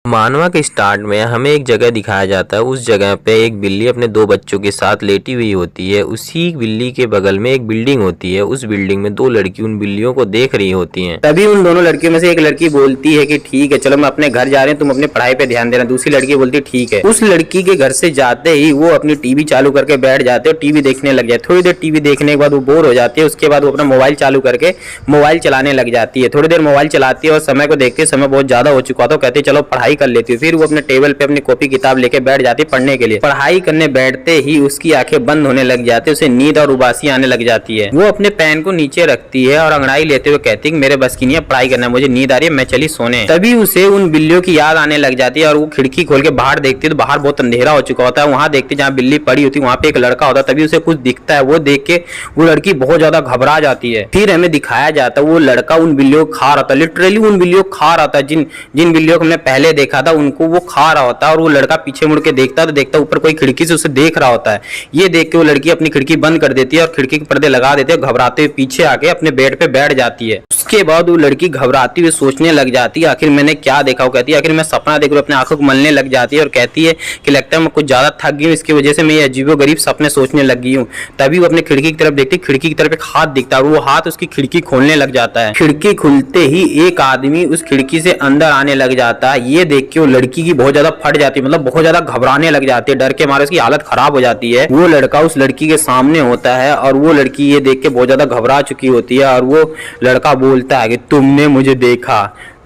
मानवा के स्टार्ट में हमें एक जगह दिखाया जाता है। उस जगह पे एक बिल्ली अपने दो बच्चों के साथ लेटी हुई होती है। उसी बिल्ली के बगल में एक बिल्डिंग होती है। उस बिल्डिंग में दो लड़की उन बिल्लियों को देख रही होती हैं। तभी उन दोनों लड़कियों में से एक लड़की बोलती है कि ठीक है चलो मैं अपने घर जा रही हूँ, तुम अपनी पढ़ाई पे ध्यान देना। दूसरी लड़की बोलती है ठीक है। उस लड़की के घर से जाते ही वो अपनी टीवी चालू करके बैठ जाते और टीवी देखने लग जाते। थोड़ी देर टीवी देखने के बाद वो बोर हो जाती है। उसके बाद वो अपना मोबाइल चालू करके मोबाइल चलाने लग जाती है। थोड़ी देर मोबाइल चलाती है और समय को देखते समय बहुत ज्यादा हो चुका था, तो कहती है चलो पढ़ाई कर लेती हूँ। फिर वो अपने टेबल पे अपनी कॉपी किताब लेके बैठ जाती पढ़ने के लिए। पढ़ाई करने बैठते ही उसकी आंखें बंद होने लग जाती है, उसे नींद और उबासी आने लग जाती है। वो अपने पेन को नीचे रखती है और अंगड़ाई लेते हुए कहती है मेरे बस की नहीं है, पढ़ाई करना, मुझे नींद आ रही है, मैं चली सोने। तभी उसे उन बिल्लियों की याद आने लग जाती है और वो खिड़की खोल के बाहर देखती है तो बाहर बहुत अंधेरा हो चुका होता है। वहां देखती है जहाँ बिल्ली पड़ी होती है वहां पे एक लड़का होता है। तभी उसे कुछ दिखता है, वो देख के वो लड़की बहुत ज्यादा घबरा जाती है। फिर हमें दिखाया जाता है वो लड़का उन बिल्लियों को खा रहा था, लिटरली उन बिल्लियों को खा रहा था। जिन जिन बिल्लियों को हमने पहले देखा था उनको वो खा रहा होता है। और वो लड़का पीछे मुड़ के देखता है तो देखता ऊपर कोई खिड़की से उसे देख रहा होता है। ये देख के वो लड़की अपनी खिड़की बंद कर देती है और खिड़की के पर्दे लगा देते हैं। घबराते हुए पीछे आके अपने बेड पे बैठ जाती है। उसके बाद वो लड़की घबराती हुई सोचने लग जाती है आखिर मैंने क्या देखा। वो कहती है आखिर मैं सपना देख रही हूं। अपने आंखों को मलने लग जाती है और कहती है कि लगता है मैं कुछ ज्यादा थक गई हूँ, इसकी वजह से मैं ये अजीबोगरीब सपने सोचने लग गई हूँ। तभी वो अपनी खिड़की की तरफ देखती है, खिड़की की तरफ एक हाथ दिखता है और वो हाथ उसकी खिड़की खोलने लग जाता है। खिड़की खुलते ही एक आदमी उस खिड़की से अंदर आने लग जाता है। ये देख के वो लड़की की बहुत ज्यादा फट जाती है, मतलब बहुत ज्यादा घबराने लग जाती है। डर के मारे उसकी हालत खराब हो जाती है। वो लड़का उस लड़की के सामने होता है और वो लड़की ये देख के बहुत ज्यादा घबरा चुकी होती है। और वो लड़का बोलता है कि तुमने मुझे देखा,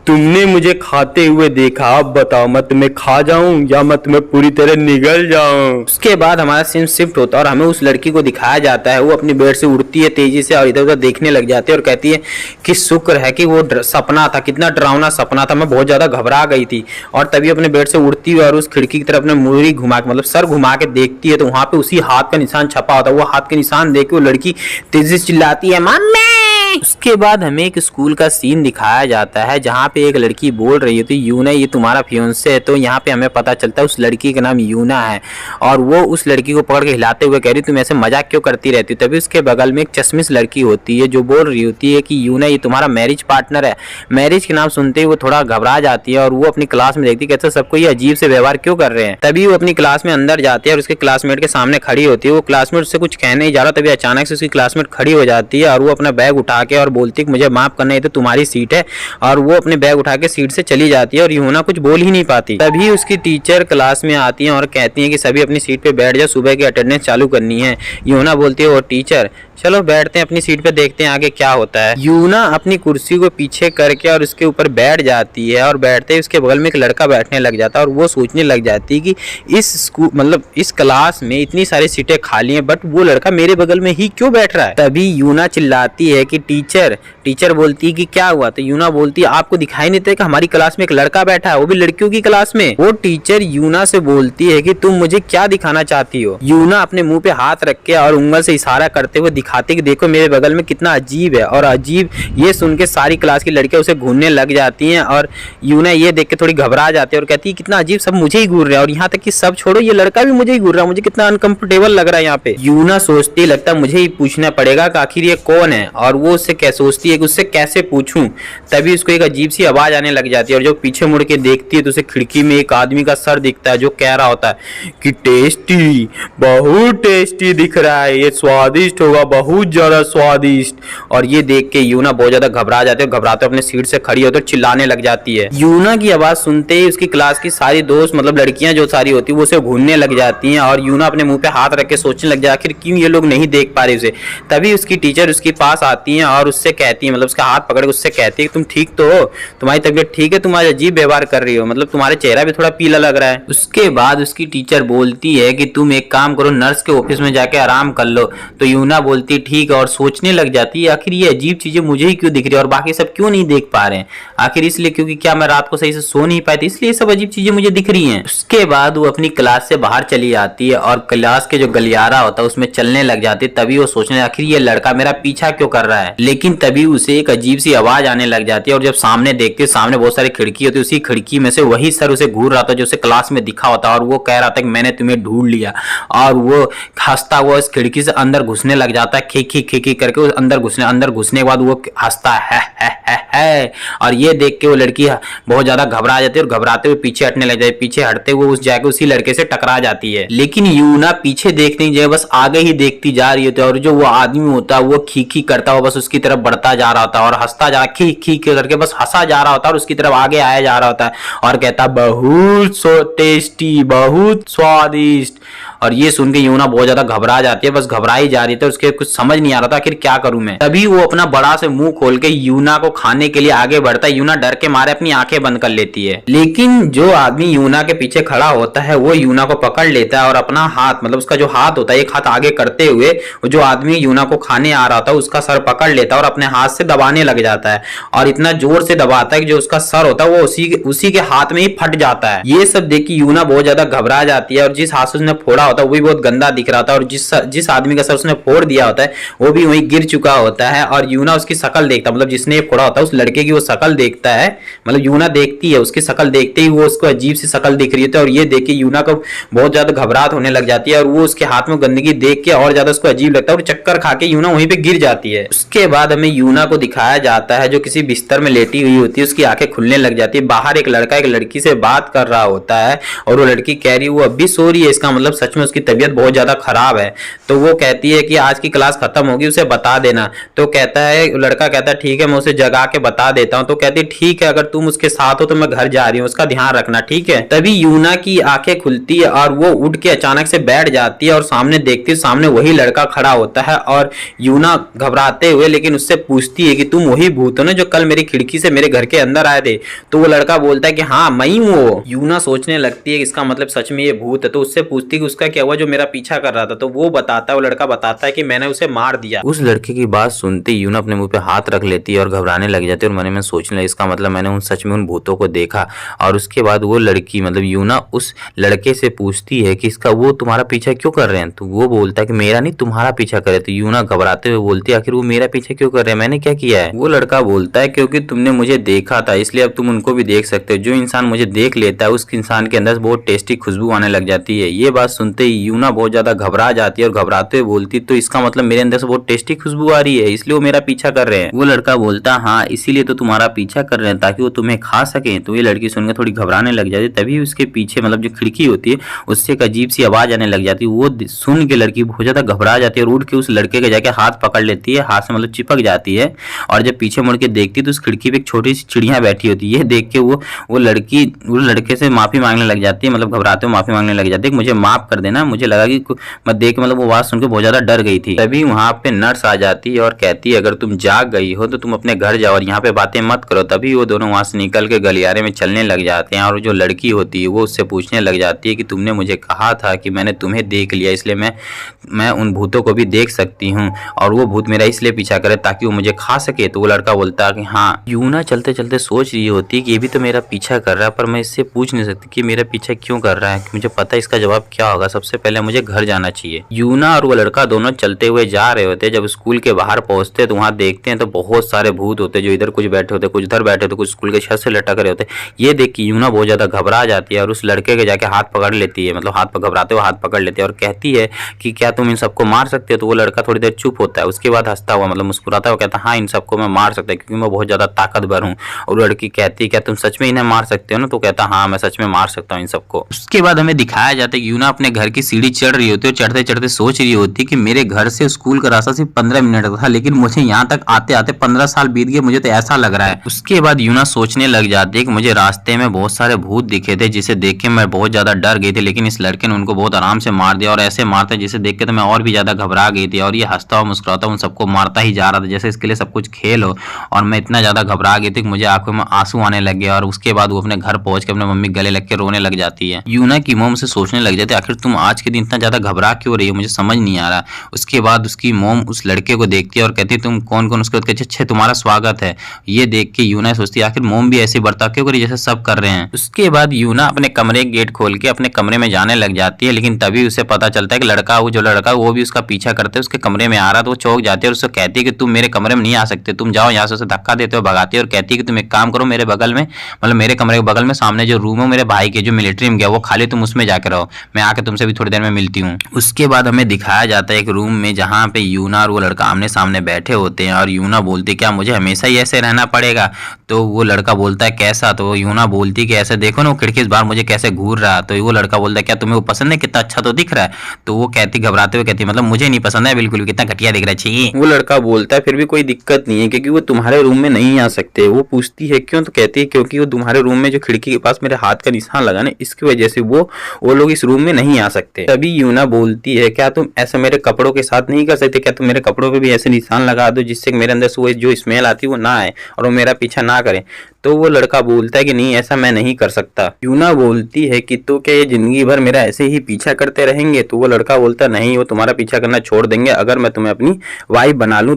तुमने मुझे खाते हुए देखा, अब बताओ मैं तुम्हें खा जाऊं या मैं तुम्हें पूरी तरह निगल जाऊं। उसके बाद हमारा सीन शिफ्ट होता है और हमें उस लड़की को दिखाया जाता है। वो अपनी बेड से उड़ती है तेजी से और इधर उधर देखने लग जाती है और कहती है कि शुक्र है कि वो सपना था, कितना डरावना सपना था, मैं बहुत ज्यादा घबरा गई थी। और तभी अपने बेड से उड़ती हुई और उस खिड़की की तरफ अपने मुड़ी घुमा के मतलब सर घुमा के देखती है तो वहां पे उसी हाथ का निशान छपा होता है। वो हाथ के निशान देख के वो लड़की तेजी से चिल्लाती है मम्मी। उसके बाद हमें एक स्कूल का सीन दिखाया जाता है जहाँ पे एक लड़की बोल रही होती है यूना ये तुम्हारा फियोंसे है। तो यहाँ पे हमें पता चलता है उस लड़की का नाम यूना है और वो उस लड़की को पकड़ के हिलाते हुए कह रही तुम ऐसे मजाक क्यों करती रहती हो। तभी उसके बगल में एक चश्मिश लड़की होती है जो बोल रही होती है कि यूना ये तुम्हारा मैरिज पार्टनर है। मैरिज के नाम सुनते ही वो थोड़ा घबरा जाती है और वो अपनी क्लास में देखती है कैसे सबको ये अजीब से व्यवहार क्यों कर रहे हैं। तभी वो अपनी क्लास में अंदर जाती है और उसके क्लासमेट के सामने खड़ी होती है। वो क्लासमेट उससे कुछ कहने ही जा रहा, तभी अचानक से उसकी क्लासमेट खड़ी हो जाती है और वो अपना बैग उठा के और बोलती है मुझे माफ करना, ये तो तुम्हारी सीट है। और वो अपने बैग उठा के सीट से चली जाती है और यूना कुछ बोल ही नहीं पाती। तभी उसकी टीचर क्लास में आती हैं और कहती हैं कि सभी अपनी सीट पे बैठ जाओ, सुबह की अटेंडेंस चालू करनी है। यूना बोलती है और टीचर चलो बैठते हैं अपनी सीट पे, देखते हैं आगे क्या होता है। यूना अपनी कुर्सी को पीछे करके और उसके ऊपर बैठ जाती है और बैठते ही उसके बगल में एक लड़का बैठने लग जाता है और वो सोचने लग जाती है कि इस स्कूल मतलब इस क्लास में इतनी सारी सीटें खाली हैं बट वो लड़का मेरे बगल में ही क्यों बैठ रहा है। तभी यूना चिल्लाती है कि टीचर। टीचर बोलती है कि क्या हुआ। तो यूना बोलती है आपको दिखाई नहीं देता कि हमारी क्लास में एक लड़का बैठा है, वो भी लड़कियों की क्लास में। वो टीचर यूना से बोलती है कि तुम मुझे क्या दिखाना चाहती हो। यूना अपने मुंह पे हाथ रख के और उंगल से इशारा करते हुए दिखाती कि देखो मेरे बगल में कितना अजीब है। और अजीब ये सुन के सारी क्लास की लड़कियां उसे घूरने लग जाती हैं और यूना ये देख के थोड़ी घबरा जाती है और कहती है कितना अजीब, सब मुझे ही घूर रहा है और यहाँ तक कि सब छोड़ो ये लड़का भी मुझे ही घूर रहा है, मुझे कितना अनकंफर्टेबल लग रहा है यहाँ पे। यूना सोचती लगता है मुझे ही पूछना पड़ेगा कि आखिर ये कौन है और वो उससे क्या सोचती है कि उससे कैसे पूछूं। तभी उसको एक अजीब सी आवाज आने लग जाती है और जब पीछे मुड़ के देखती है तो उसे खिड़की में एक आदमी का सर दिखता है जो कह रहा होता है कि टेस्टी, बहुत टेस्टी दिख रहा है, ये स्वादिष्ट होगा, बहुत ज्यादा स्वादिष्ट। और ये देख के यूना बहुत ज्यादा घबरा जाती है, घबराते अपने सीट से खड़ी होती है, चिल्लाने लग जाती है। यूना की आवाज सुनते ही उसकी क्लास की सारी दोस्त मतलब लड़कियां जो सारी होती है वो उसे घूरने लग जाती हैं और यूना अपने मुंह पे हाथ रख के सोचने लग जाती है आखिर क्यों ये लोग नहीं देख पा रहे उसे। तभी उसकी टीचर उसके पास आती है और उससे कहती है मतलब उसका हाथ पकड़ के उससे कहती है तुम ठीक तो हो, तुम्हारी तबीयत ठीक है, तुम आज अजीब व्यवहार कर रही हो, मतलब तुम्हारे चेहरा भी थोड़ा पीला लग रहा है। उसके बाद उसकी टीचर बोलती है कि तुम एक काम करो नर्स के ऑफिस में जाके आराम कर लो। तो यूना बोलती ठीक है और सोचने लग जाती है आखिर ये अजीब चीजें मुझे ही क्यों दिख रही है और बाकी सब क्यों नहीं देख पा रहे हैं। आखिर इसलिए क्योंकि क्या मैं रात को सही से सो नहीं पाई थी, इसलिए सब अजीब चीजें मुझे दिख रही हैं। उसके बाद वो अपनी क्लास से बाहर चली जाती है और क्लास के जो गलियारा होता है उसमें चलने लग जाती है। तभी वो सोचने आखिर ये लड़का मेरा पीछा क्यों कर रहा है। है, लेकिन तभी उसे एक अजीब सी आवाज आने लग जाती है और जब सामने देखते सामने बहुत सारी खिड़की होती है, उसी खिड़की में से वही सर उसे घूर रहा था जो उसे क्लास में दिखा होता है और वो कह रहा था कि मैंने तुम्हें ढूंढ लिया। और वो हंसता हुआ इस खिड़की से अंदर घुसने लग जाता है, खी खी खी खी करके उस अंदर घुसने के बाद वो हंसता है। और ये देख के वो लड़की बहुत ज्यादा घबरा जाती है और घबराते हुए पीछे हटने लग जाती है। पीछे हटते हुए उस जाके उसी लड़के से टकरा जाती है, लेकिन यूना पीछे देख नहीं जाए, बस आगे ही देखती जा रही होती है और जो वो आदमी होता है वो खी खी करता हुआ बस उसकी तरफ बढ़ता जा रहा होता है और हंसता जा रहा, खी खी करके बस हंसा जा रहा होता है और उसकी तरफ आगे आया जा रहा होता है और कहता बहुत सो टेस्टी, बहुत स्वादिष्ट। और ये सुन के यूना बहुत ज्यादा घबरा जाती है, बस घबराई जा रही थी, उसके कुछ समझ नहीं आ रहा था आखिर क्या करूं मैं। तभी वो अपना बड़ा से मुंह खोल के यूना को खाने के लिए आगे बढ़ता है। यूना डर के मारे अपनी आंखें बंद कर लेती है, लेकिन जो आदमी यूना के पीछे खड़ा होता है वो यूना को पकड़ लेता है और अपना हाथ, मतलब उसका जो हाथ होता है, एक हाथ आगे करते हुए जो आदमी यूना को खाने आ रहा था उसका सर पकड़ लेता है और अपने हाथ से दबाने लग जाता है और इतना जोर से दबाता है कि जो उसका सर होता है वो उसी के हाथ में ही फट जाता है। ये सब देख के यूना बहुत ज्यादा घबरा जाती है और जिस हाथ से उसने फोड़ा होता है वो भी बहुत गंदा दिख रहा था और जिस आदमी का सर उसने फोड़ दिया होता है वो भी वहीं गिर चुका होता है। और यूना उसकी शकल देखता, मतलब जिसने फोड़ा होता है उस लड़के की वो शकल देखता है, मतलब यूना देखती है उसकी शकल, देखते ही वो उसको अजीब सी शकल दिख रही है और ये देख के यूना को बहुत ज्यादा घबराहट होने लग जाती है और वो उसके हाथ में गंदगी देख के और ज्यादा उसको अजीब लगता है और चक्कर खा के यूना वहीं पे गिर जाती है। उसके बाद हमें यूना को दिखाया जाता है जो किसी बिस्तर में लेटी हुई होती है, उसकी आंखें खुलने लग जाती है। बाहर एक लड़का एक लड़की से बात कर रहा होता है और वो लड़की कह रही है वो अब भी सो रही है, इसका मतलब सच में उसकी तबीयत बहुत ज्यादा खराब है। तो वो कहती है कि आज की क्लास खत्म होगी, उसे बता देना। तो कहता है, लड़का कहता है ठीक है मैं उसे जगा के बता देता हूँ। तो कहती है ठीक है अगर तुम उसके साथ हो तो मैं घर जा रही हूँ, उसका ध्यान रखना ठीक है। तभी यूना की आंखें खुलती है और वो उठ के अचानक से बैठ जाती है और सामने देखती है सामने वही लड़का खड़ा होता है और यूना घबराते हुए लेकिन उससे पूछती है कि तुम वही भूत हो ना जो कल मेरी खिड़की से मेरे घर के अंदर आए थे। तो वो लड़का बोलता है कि हाँ मैं ही हूँ। यूना सोचने लगती है कि इसका मतलब सच में ये भूत है, तो उससे पूछती है कि उसका क्या हुआ जो मेरा पीछा कर रहा था। तो वो बताता है, वो लड़का बताता है कि मैंने उसे मार दिया। उस लड़के की बात सुनते ही यूना अपने मुंह पे हाथ रख लेती है और घबराने लग जाती है और मन में सोचने लगी इसका मतलब मैंने सच में उन भूतों को देखा। और उसके बाद वो लड़की मतलब यूना उस लड़के से पूछती है कि इसका वो तुम्हारा पीछा क्यों कर रहे हैं। तो वो बोलता है कि मेरा नहीं तुम्हारा पीछा करे। तो यूना घबराते हुए बोलती है आखिर वो मेरा पीछा क्यों कर रहे हैं, मैंने क्या किया है। वो लड़का बोलता है क्योंकि तुमने मुझे देखा था इसलिए अब तुम उनको भी देख सकते हो। जो इंसान मुझे देख लेता है उस इंसान के अंदर बहुत टेस्टी खुशबू आने लग जाती है। ये बात सुनते ही यूना बहुत ज्यादा घबरा जाती है और घबराते हुए बोलती तो इसका मतलब मेरे अंदर से बहुत टेस्टी खुशबू आ रही है इसलिए वो मेरा पीछा कर रहे हैं। वो लड़का बोलता हाँ इसीलिए तो तुम्हारा पीछा कर रहे हैं ताकि वो तुम्हें खा सके। तो ये लड़की सुनकर थोड़ी घबराने लग जाती है। तभी उसके पीछे मतलब जो खिड़की होती है उससे एक अजीब सी आवाज आने लग जाती है। वो सुन के लड़की बहुत ज्यादा घबरा जाती है और उठ के उस लड़के के जाके हाथ पकड़ लेती है, हाथ से मतलब चिपक जाती है। और जब पीछे मुड़ के देखती है तो उस खिड़की पे एक छोटी सी चिड़िया बैठी होती है। ये देख के वो लड़की वो लड़के से माफी मांगने लग जाती है, मतलब घबराते हुए माफी मांगने लग जाती है कि मुझे माफ कर देना, मुझे लगा कि मैं देख मतलब वो बात सुनकर बहुत ज्यादा डर गई थी। तभी वहां पे नर्स आ जाती है और कहती है अगर तुम जाग गई हो तो तुम अपने घर जाओ और यहाँ पे बातें मत करो। तभी वो दोनों वहां से निकल के गलियारे में चलने लग जाते हैं और जो लड़की होती है वो उससे पूछने लग जाती है कि तुमने मुझे कहा था कि मैंने तुम्हें देख लिया इसलिए मैं उन भूतों को भी देख सकती हूँ और वो भूत मेरा इसलिए पीछा करे ताकि वो मुझे खा सके। तो वो लड़का बोलता है कि हाँ। यूना चलते चलते सोच रही होती है कि ये भी तो मेरा पीछा कर रहा है पर मैं इससे पूछ नहीं सकती कि मेरा पीछा क्यों कर रहा है, कि मुझे पता है इसका जवाब क्या होगा। सबसे पहले मुझे घर जाना चाहिए। यूना और वो लड़का दोनों चलते हुए जा रहे होते हैं। जब स्कूल के बाहर पहुंचते हैं तो वहां देखते हैं तो बहुत सारे भूत होते हैं जो इधर कुछ बैठे होते, कुछ उधर बैठे होते, कुछ स्कूल के छत से लटक रहे होते। ये देख के यूना बहुत ज्यादा घबरा जाती है और उस लड़के के जाके हाथ पकड़ लेती है, मतलब हाथ पर घबराते हुए हाथ पकड़ लेती है और कहती है कि क्या तुम इन सबको मार सकते हो। तो वो लड़का थोड़ी देर चुप होता है, उसके बाद हंसता हुआ मतलब मुस्कुराता हुआ कहता है हाँ इन सबको मैं मार सकता हूँ क्योंकि मैं बहुत ज्यादा ताकतवर हूँ। और लड़की कहती है क्या तुम सच में इन्हें मार सकते हो ना। तो कहता हाँ मैं सच में मार सकता हूँ इन सबको। उसके बाद हमें दिखाया जाता है कि यूना अपने घर की सीढ़ी चढ़ रही होती है और चढ़ते चढ़ते सोच रही होती है कि मेरे घर से स्कूल का रास्ता सिर्फ 15 मिनट का था लेकिन मुझे यहाँ तक आते आते 15 साल बीत गए, मुझे तो ऐसा लग रहा है। उसके बाद यूना सोचने लग जाती है कि मुझे रास्ते में बहुत सारे भूत दिखे थे जिसे देख के मैं बहुत ज्यादा डर गई थी लेकिन इस लड़के ने उनको बहुत आराम से मार दिया और ऐसे मारता जिसे देख के तो मैं और भी ज्यादा घबरा गई थी। और ये हंसता हुआ मुस्कुराता उन सबको मारता ही जा रहा था जैसे इसके लिए सब कुछ खेल हो। और मैं इतना ज्यादा घबरा गई थी कि मुझे आंखों में आंसू आने लगे और उसके बाद वो अपने घर पहुंच के अपने मम्मी गले लग के रोने लग जाती है। यूना की मॉम से सोचने लग जाती है आखिर तुम तुम आज के दिन इतना ज़्यादा घबरा क्यों रही हो, मुझे समझ नहीं आ रहा। उसके बाद उसकी मोम उस लड़के को देखती है और कहती है तुम कौन कौन। उसके बाद कहती है अच्छा तुम्हारा स्वागत है। ये देख के यूना सोचती है आखिर मोम भी ऐसे बर्ताव क्यों करी जैसे सब कर रहे हैं। उसके बाद यूना अपने कमरे गेट खोल के अपने कमरे में जाने लग जाती है, लेकिन तभी उसे पता चलता है कि लड़का वो भी उसका पीछा करते उसके कमरे में आ रहा। तो वो चौंक जाती है और उससे कहती है कि तुम मेरे कमरे में नहीं आ सकते, तुम जाओ यहाँ से। उसे धक्का देते हुए भगाती है और कहती है कि तुम एक काम करो, मेरे बगल में मतलब मेरे कमरे के बगल में सामने जो रूम है मेरे भाई के जो मिलिट्री में गया वो खाली, तुम उसमें जाकर रहो, मैं आके तुमसे भी थोड़ी देर में मिलती हूँ। उसके बाद हमें दिखाया जाता है एक रूम में जहाँ पे यूना और वो लड़का आमने सामने बैठे होते हैं और यूना बोलती क्या मुझे हमेशा ही ऐसे रहना पड़ेगा। तो वो लड़का बोलता है कैसा। तो यूना बोलती कि ऐसे देखो ना वो खिड़की से बाहर मुझे कैसे घूर रहा। तो वो लड़का बोलता है क्या तुम्हें वो पसंद है, कितना अच्छा तो दिख रहा है। तो वो कहती घबराते हुए कहती मतलब मुझे नहीं पसंद है बिल्कुल भी, कितना घटिया दिख रहा है, चाहिए। वो लड़का बोलता है फिर भी कोई दिक्कत नहीं है क्योंकि वो तुम्हारे रूम में नहीं आ सकते। वो पूछती है क्यों। तो कहती है क्योंकि वो तुम्हारे रूम में जो खिड़की के पास मेरे हाथ का निशान लगा ना, इसकी वजह से वो लोग इस रूम में नहीं आ सकते। तभी यूना बोलती है क्या तुम ऐसा मेरे कपड़ों के साथ नहीं कर सकते, क्या तुम मेरे कपड़ों पे भी ऐसे निशान लगा दो जिससे मेरे अंदर से वो जो स्मेल आती है वो ना आए और वो मेरा पीछा ना करे। तो वो लड़का बोलता है कि नहीं ऐसा मैं नहीं कर सकता। यूना बोलती है कि तो क्या ये जिंदगी भर मेरा ऐसे ही पीछा करते रहेंगे। तो वो लड़का बोलता नहीं वो तुम्हारा पीछा करना छोड़ देंगे अगर मैं तुम्हें अपनी वाइफ बना लूं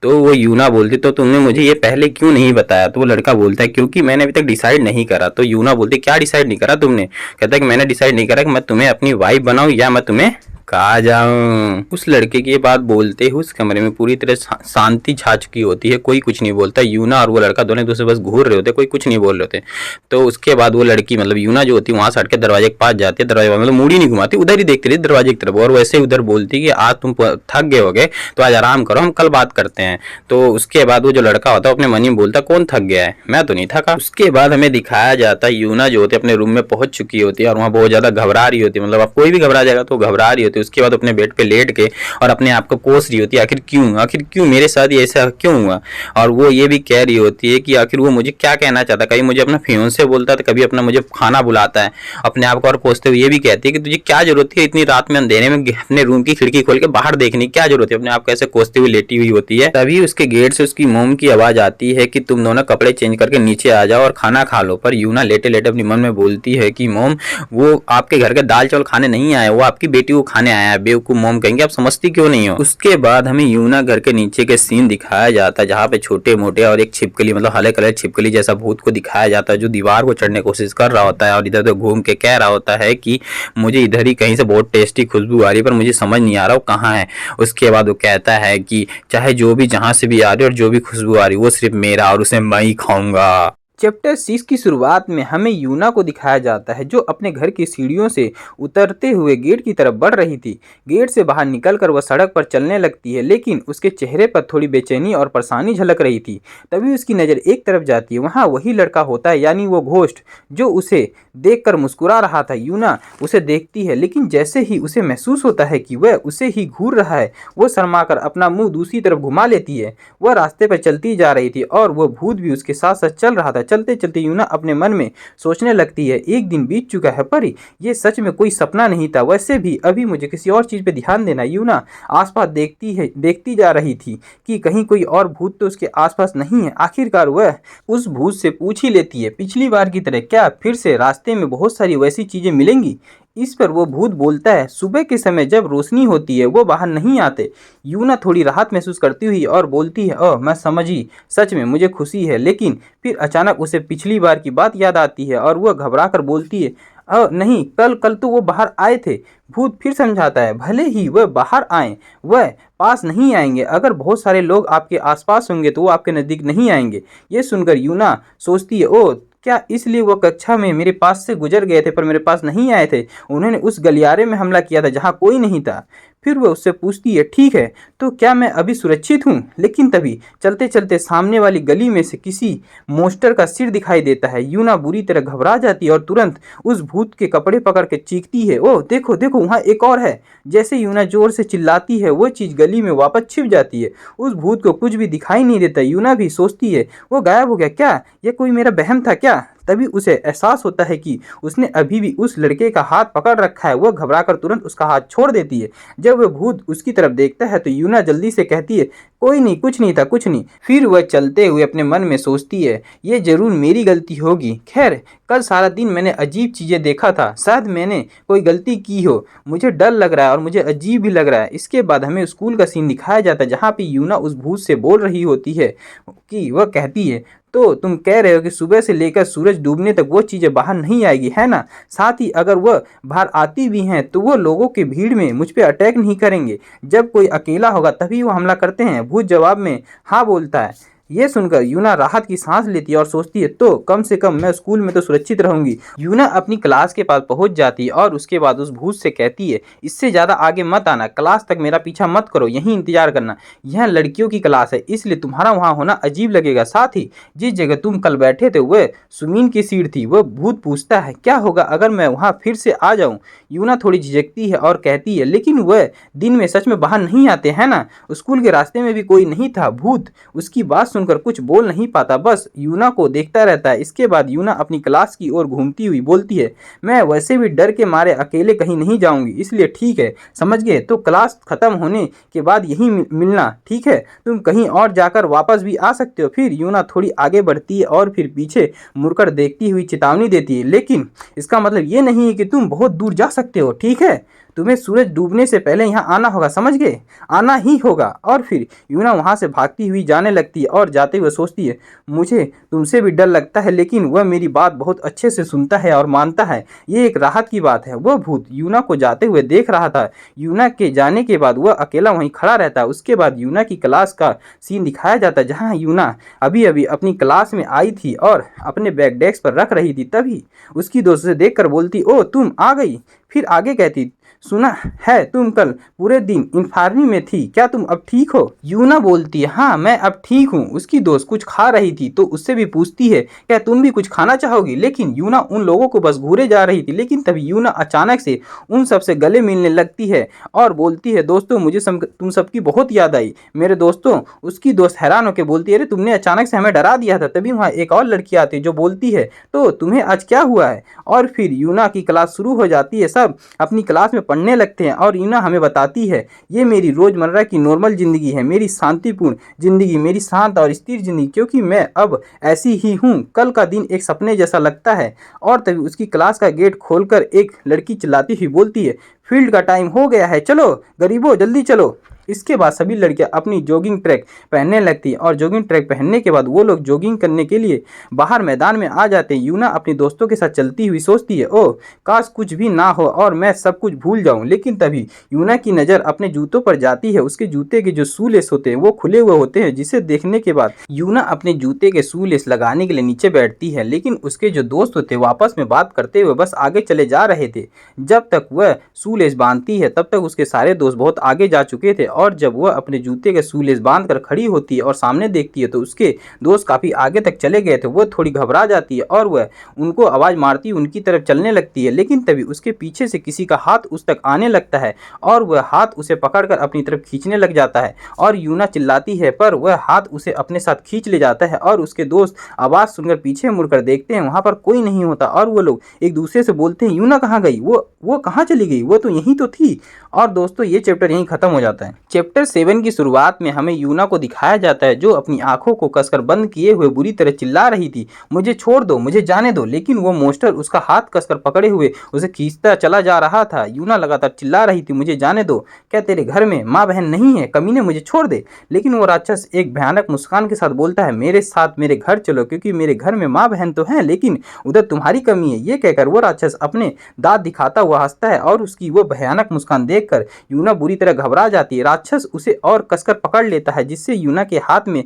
तो वो यूना बोलती तो तुमने मुझे ये पहले क्यों नहीं बताया। तो वो लड़का बोलता है क्योंकि मैंने अभी तक डिसाइड नहीं करा। तो यूना बोलती क्या डिसाइड नहीं करा तुमने। कहता है कि मैंने डिसाइड नहीं करा कि मैं तुम्हें अपनी वाइफ बनाऊं या मैं तुम्हें कहा जाऊं। उस लड़के की ये बात बोलते ही उस कमरे में पूरी तरह शांति छा चुकी होती है, कोई कुछ नहीं बोलता। यूना और वो लड़का दोनों एक दूसरे बस घूर रहे होते, कोई कुछ नहीं बोल रहे होते। तो उसके बाद वो लड़की मतलब यूना जो होती है वहां से हट के दरवाजे के पास जाती है, दरवाजे मतलब मुड़ी नहीं घुमाती, उधर ही देखती रही दरवाजे की तरफ और वैसे ही उधर बोलती कि आज तुम थक गए हो गए तो आज आराम करो, हम कल बात करते हैं। तो उसके बाद वो जो लड़का होता है अपने मन में बोलता कौन थक गया है, मैं तो नहीं थका। उसके बाद हमें दिखाया जाता है यूना जो होती है अपने रूम में पहुंच चुकी होती है और वहाँ बहुत ज्यादा घबरा रही होती है, मतलब अब कोई भी घबरा जाएगा तो घबरा रही होती है। उसके बाद अपने बेड पे लेट के और अपने आप को कोस रही होती है आखिर क्यों मेरे साथ ये ऐसा क्यों हुआ। और वो ये भी कह रही होती है कि आखिर वो मुझे क्या कहना चाहता, कभी मुझे अपना फियोंसे बोलता है, कभी अपना मुझे खाना बुलाता है। अपने आप को और कोसते हुए ये भी कहती है कि तुझे क्या जरूरत है इतनी रात में अंधेरे में अपने रूम की खिड़की खोल के बाहर देखने की क्या जरूरत है। अपने आप को ऐसे कोसते हुए लेटी हुई होती है। तभी उसके गेट से उसकी मोम की आवाज आती है कि तुम दोनों कपड़े चेंज करके नीचे आ जाओ और खाना खा लो। पर यूना लेटे लेटे अपने मन में बोलती है कि मोम वो आपके घर के दाल चावल खाने नहीं आया, वो आपकी बेटी को खाने आया है। बेवकूफ मोम कहेंगे, आप समझती क्यों नहीं हो। उसके बाद हमें यूना घर के नीचे के सीन दिखाया जाता है जहाँ पे छोटे मोटे और एक छिपकली मतलब हरे कलर छिपकली जैसा भूत को दिखाया जाता है जो दीवार को चढ़ने की कोशिश कर रहा होता है और इधर उधर घूम के कह रहा होता है कि मुझे इधर ही कहीं से बहुत टेस्टी खुशबू आ रही है पर मुझे समझ नहीं आ रहा वो कहाँ है। उसके बाद वो कहता है कि चाहे जो भी जहाँ से भी आ रही है और जो भी खुशबू आ रही है वो सिर्फ मेरा और उसे मैं ही खाऊंगा। चैप्टर 6 की शुरुआत में हमें यूना को दिखाया जाता है जो अपने घर की सीढ़ियों से उतरते हुए गेट की तरफ बढ़ रही थी। गेट से बाहर निकलकर वह सड़क पर चलने लगती है लेकिन उसके चेहरे पर थोड़ी बेचैनी और परेशानी झलक रही थी। तभी उसकी नज़र एक तरफ जाती है, वहाँ वही लड़का होता है यानी वो घोस्ट जो उसे देखकर मुस्कुरा रहा था। यूना उसे देखती है लेकिन जैसे ही उसे महसूस होता है कि वह उसे ही घूर रहा है वो शर्माकर अपना मुंह दूसरी तरफ घुमा लेती है। वह रास्ते पर चलती जा रही थी और वह भूत भी उसके साथ साथ चल रहा था। चलते चलते यूना अपने मन में सोचने लगती है एक दिन बीत चुका है पर यह सच में कोई सपना नहीं था, वैसे भी अभी मुझे किसी और चीज़ पे ध्यान देना। यूना आसपास देखती जा रही थी कि कहीं कोई और भूत तो उसके आसपास नहीं है। आखिरकार वह उस भूत से पूछ ही लेती है पिछली बार की तरह क्या फिर से रास्ते में बहुत सारी वैसी चीज़ें मिलेंगी। इस पर वो भूत बोलता है सुबह के समय जब रोशनी होती है वो बाहर नहीं आते। यूना थोड़ी राहत महसूस करती हुई और बोलती है मैं समझी, सच में मुझे खुशी है। लेकिन फिर अचानक उसे पिछली बार की बात याद आती है और वह घबरा कर बोलती है नहीं कल तो वो बाहर आए थे। भूत फिर समझाता है भले ही वह बाहर आए वह पास नहीं आएंगे, अगर बहुत सारे लोग आपके आसपास होंगे तो वो आपके नज़दीक नहीं आएंगे। ये सुनकर यूना सोचती है क्या इसलिए वो कक्षा में मेरे पास से गुजर गए थे पर मेरे पास नहीं आए थे, उन्होंने उस गलियारे में हमला किया था जहाँ कोई नहीं था। फिर वह उससे पूछती है ठीक है तो क्या मैं अभी सुरक्षित हूँ। लेकिन तभी चलते चलते सामने वाली गली में से किसी मोस्टर का सिर दिखाई देता है। यूना बुरी तरह घबरा जाती है और तुरंत उस भूत के कपड़े पकड़ के चीखती है देखो देखो वहाँ एक और है। जैसे यूना जोर से चिल्लाती है वो चीज़ गली में वापस छिप जाती है। उस भूत को कुछ भी दिखाई नहीं देता। यूना भी सोचती है वो गायब हो गया, क्या यह कोई मेरा वहम था क्या। तभी उसे एहसास होता है कि उसने अभी भी उस लड़के का हाथ पकड़ रखा है। वह घबराकर तुरंत उसका हाथ छोड़ देती है। जब वह भूत उसकी तरफ देखता है तो यूना जल्दी से कहती है, कोई नहीं, कुछ नहीं था, कुछ नहीं। फिर वह चलते हुए अपने मन में सोचती है, ये जरूर मेरी गलती होगी। खैर, कल सारा दिन मैंने अजीब चीजें देखा था, शायद मैंने कोई गलती की हो। मुझे डर लग रहा है और मुझे अजीब भी लग रहा है। इसके बाद हमें स्कूल का सीन दिखाया जाता है जहाँ पे यूना उस भूत से बोल रही होती है कि वह कहती है, तो तुम कह रहे हो कि सुबह से लेकर सूरज डूबने तक वो चीज़ें बाहर नहीं आएगी, है ना? साथ ही अगर वह बाहर आती भी हैं तो वो लोगों की भीड़ में मुझ पे अटैक नहीं करेंगे। जब कोई अकेला होगा तभी वो हमला करते हैं। भूत जवाब में हाँ बोलता है। ये सुनकर यूना राहत की सांस लेती है और सोचती है, तो कम से कम मैं स्कूल में तो सुरक्षित रहूंगी। यूना अपनी क्लास के पास पहुंच जाती है और उसके बाद उस भूत से कहती है, इससे ज़्यादा आगे मत आना, क्लास तक मेरा पीछा मत करो, यहीं इंतजार करना। यह लड़कियों की क्लास है, इसलिए तुम्हारा वहाँ होना अजीब लगेगा। साथ ही जिस जगह तुम कल बैठे थे वह सुमीन की सीट थी। वह भूत पूछता है, क्या होगा अगर मैं वहाँ फिर से आ जाऊँ? यूना थोड़ी झिझकती है और कहती है, लेकिन वह दिन में सच में बाहर नहीं आते हैं ना? स्कूल के रास्ते में भी कोई नहीं था। भूत उसकी बात सुनकर कुछ बोल नहीं पाता, बस यूना को देखता रहता है। इसके बाद यूना अपनी क्लास की ओर घूमती हुई बोलती है, मैं वैसे भी डर के मारे अकेले कहीं नहीं जाऊंगी, इसलिए ठीक है, समझ गए? तो क्लास खत्म होने के बाद यहीं मिलना, ठीक है? तुम कहीं और जाकर वापस भी आ सकते हो। फिर यूना थोड़ी आगे बढ़ती है और फिर पीछे मुड़कर देखती हुई चेतावनी देती है, लेकिन इसका मतलब ये नहीं है कि तुम बहुत दूर जा सकते हो, ठीक है? तुम्हें सूरज डूबने से पहले यहाँ आना होगा, समझ गए? आना ही होगा। और फिर यूना वहाँ से भागती हुई जाने लगती है और जाते हुए सोचती है, मुझे तुमसे भी डर लगता है, लेकिन वह मेरी बात बहुत अच्छे से सुनता है और मानता है। ये एक राहत की बात है। वह भूत यूना को जाते हुए देख रहा था। यूना के जाने के बाद वह अकेला वहीं खड़ा रहता है। उसके बाद यूना की क्लास का सीन दिखाया जाता है जहाँ यूना अभी अभी अपनी क्लास में आई थी और अपने बैग डेस्क पर रख रही थी। तभी उसकी दोस्त से देखकर बोलती, ओ तुम आ गई। फिर आगे कहती, सुना है तुम कल पूरे दिन इंफार्मी में थी, क्या तुम अब ठीक हो? यूना बोलती है, हाँ मैं अब ठीक हूँ। उसकी दोस्त कुछ खा रही थी तो उससे भी पूछती है, क्या तुम भी कुछ खाना चाहोगी? लेकिन यूना उन लोगों को बस घूरे जा रही थी। लेकिन तभी यूना अचानक से उन सबसे गले मिलने लगती है और बोलती है, दोस्तों मुझे तुम सबकी बहुत याद आई मेरे दोस्तों। उसकी दोस्त हैरान होकर बोलती है, अरे तुमने अचानक से हमें डरा दिया था। तभी वहाँ एक और लड़की आती है जो बोलती है, तो तुम्हें आज क्या हुआ है? और फिर यूना की क्लास शुरू हो जाती है। सब अपनी क्लास में पढ़ने लगते हैं और यूना हमें बताती है, ये मेरी रोजमर्रा की नॉर्मल जिंदगी है, मेरी शांतिपूर्ण जिंदगी, मेरी शांत और स्थिर जिंदगी, क्योंकि मैं अब ऐसी ही हूँ। कल का दिन एक सपने जैसा लगता है। और तभी उसकी क्लास का गेट खोलकर एक लड़की चिल्लाती हुई बोलती है, फील्ड का टाइम हो गया है, चलो गरीबों जल्दी चलो। इसके बाद सभी लड़कियां अपनी जॉगिंग ट्रैक पहनने लगती हैं और जॉगिंग ट्रैक पहनने के बाद वो लोग जॉगिंग करने के लिए बाहर मैदान में आ जाते हैं। यूना अपनी दोस्तों के साथ चलती हुई सोचती है, ओह काश कुछ भी ना हो और मैं सब कुछ भूल जाऊं। लेकिन तभी यूना की नज़र अपने जूतों पर जाती है। उसके जूते के जो शू लेस होते हैं वो खुले हुए होते हैं, जिसे देखने के बाद यूना अपने जूते के शू लेस लगाने के लिए नीचे बैठती है। लेकिन उसके जो दोस्त होते वो आपस में बात करते हुए बस आगे चले जा रहे थे। जब तक वह शू लेस बांधती है तब तक उसके सारे दोस्त बहुत आगे जा चुके थे और जब वह अपने जूते के शूलेस बांधकर खड़ी होती है और सामने देखती है तो उसके दोस्त काफ़ी आगे तक चले गए थे। वह थोड़ी घबरा जाती है और वह उनको आवाज़ मारती उनकी तरफ चलने लगती है। लेकिन तभी उसके पीछे से किसी का हाथ उस तक आने लगता है और वह हाथ उसे पकड़कर अपनी तरफ खींचने लग जाता है और यूना चिल्लाती है, पर वह हाथ उसे अपने साथ खींच ले जाता है और उसके दोस्त आवाज़ सुनकर पीछे मुड़कर देखते हैं, वहाँ पर कोई नहीं होता और वो लोग एक दूसरे से बोलते हैं, यूना कहाँ गई? वो कहाँ चली गई? वो तो यहीं तो थी। और दोस्तों ये चैप्टर यहीं खत्म हो जाता है। चैप्टर 7 की शुरुआत में हमें यूना को दिखाया जाता है जो अपनी आंखों को कसकर बंद किए हुए बुरी तरह चिल्ला रही थी, मुझे छोड़ दो, मुझे जाने दो। लेकिन वो मोस्टर उसका हाथ कसकर पकड़े हुए उसे खींचता चला जा रहा था। यूना लगातार चिल्ला रही थी, मुझे जाने दो, क्या तेरे घर में माँ बहन नहीं है? कमीने मुझे छोड़ दे। लेकिन वो राक्षस एक भयानक मुस्कान के साथ बोलता है, मेरे साथ मेरे घर चलो, क्योंकि मेरे घर में माँ बहन तो है लेकिन उधर तुम्हारी कमी है। ये कहकर वो राक्षस अपने दांत दिखाता हुआ हंसता है और उसकी वो भयानक मुस्कान देखकर यूना बुरी तरह घबरा जाती है। राक्षस उसे और कसकर पकड़ लेता है जिससे यूना के हाथ में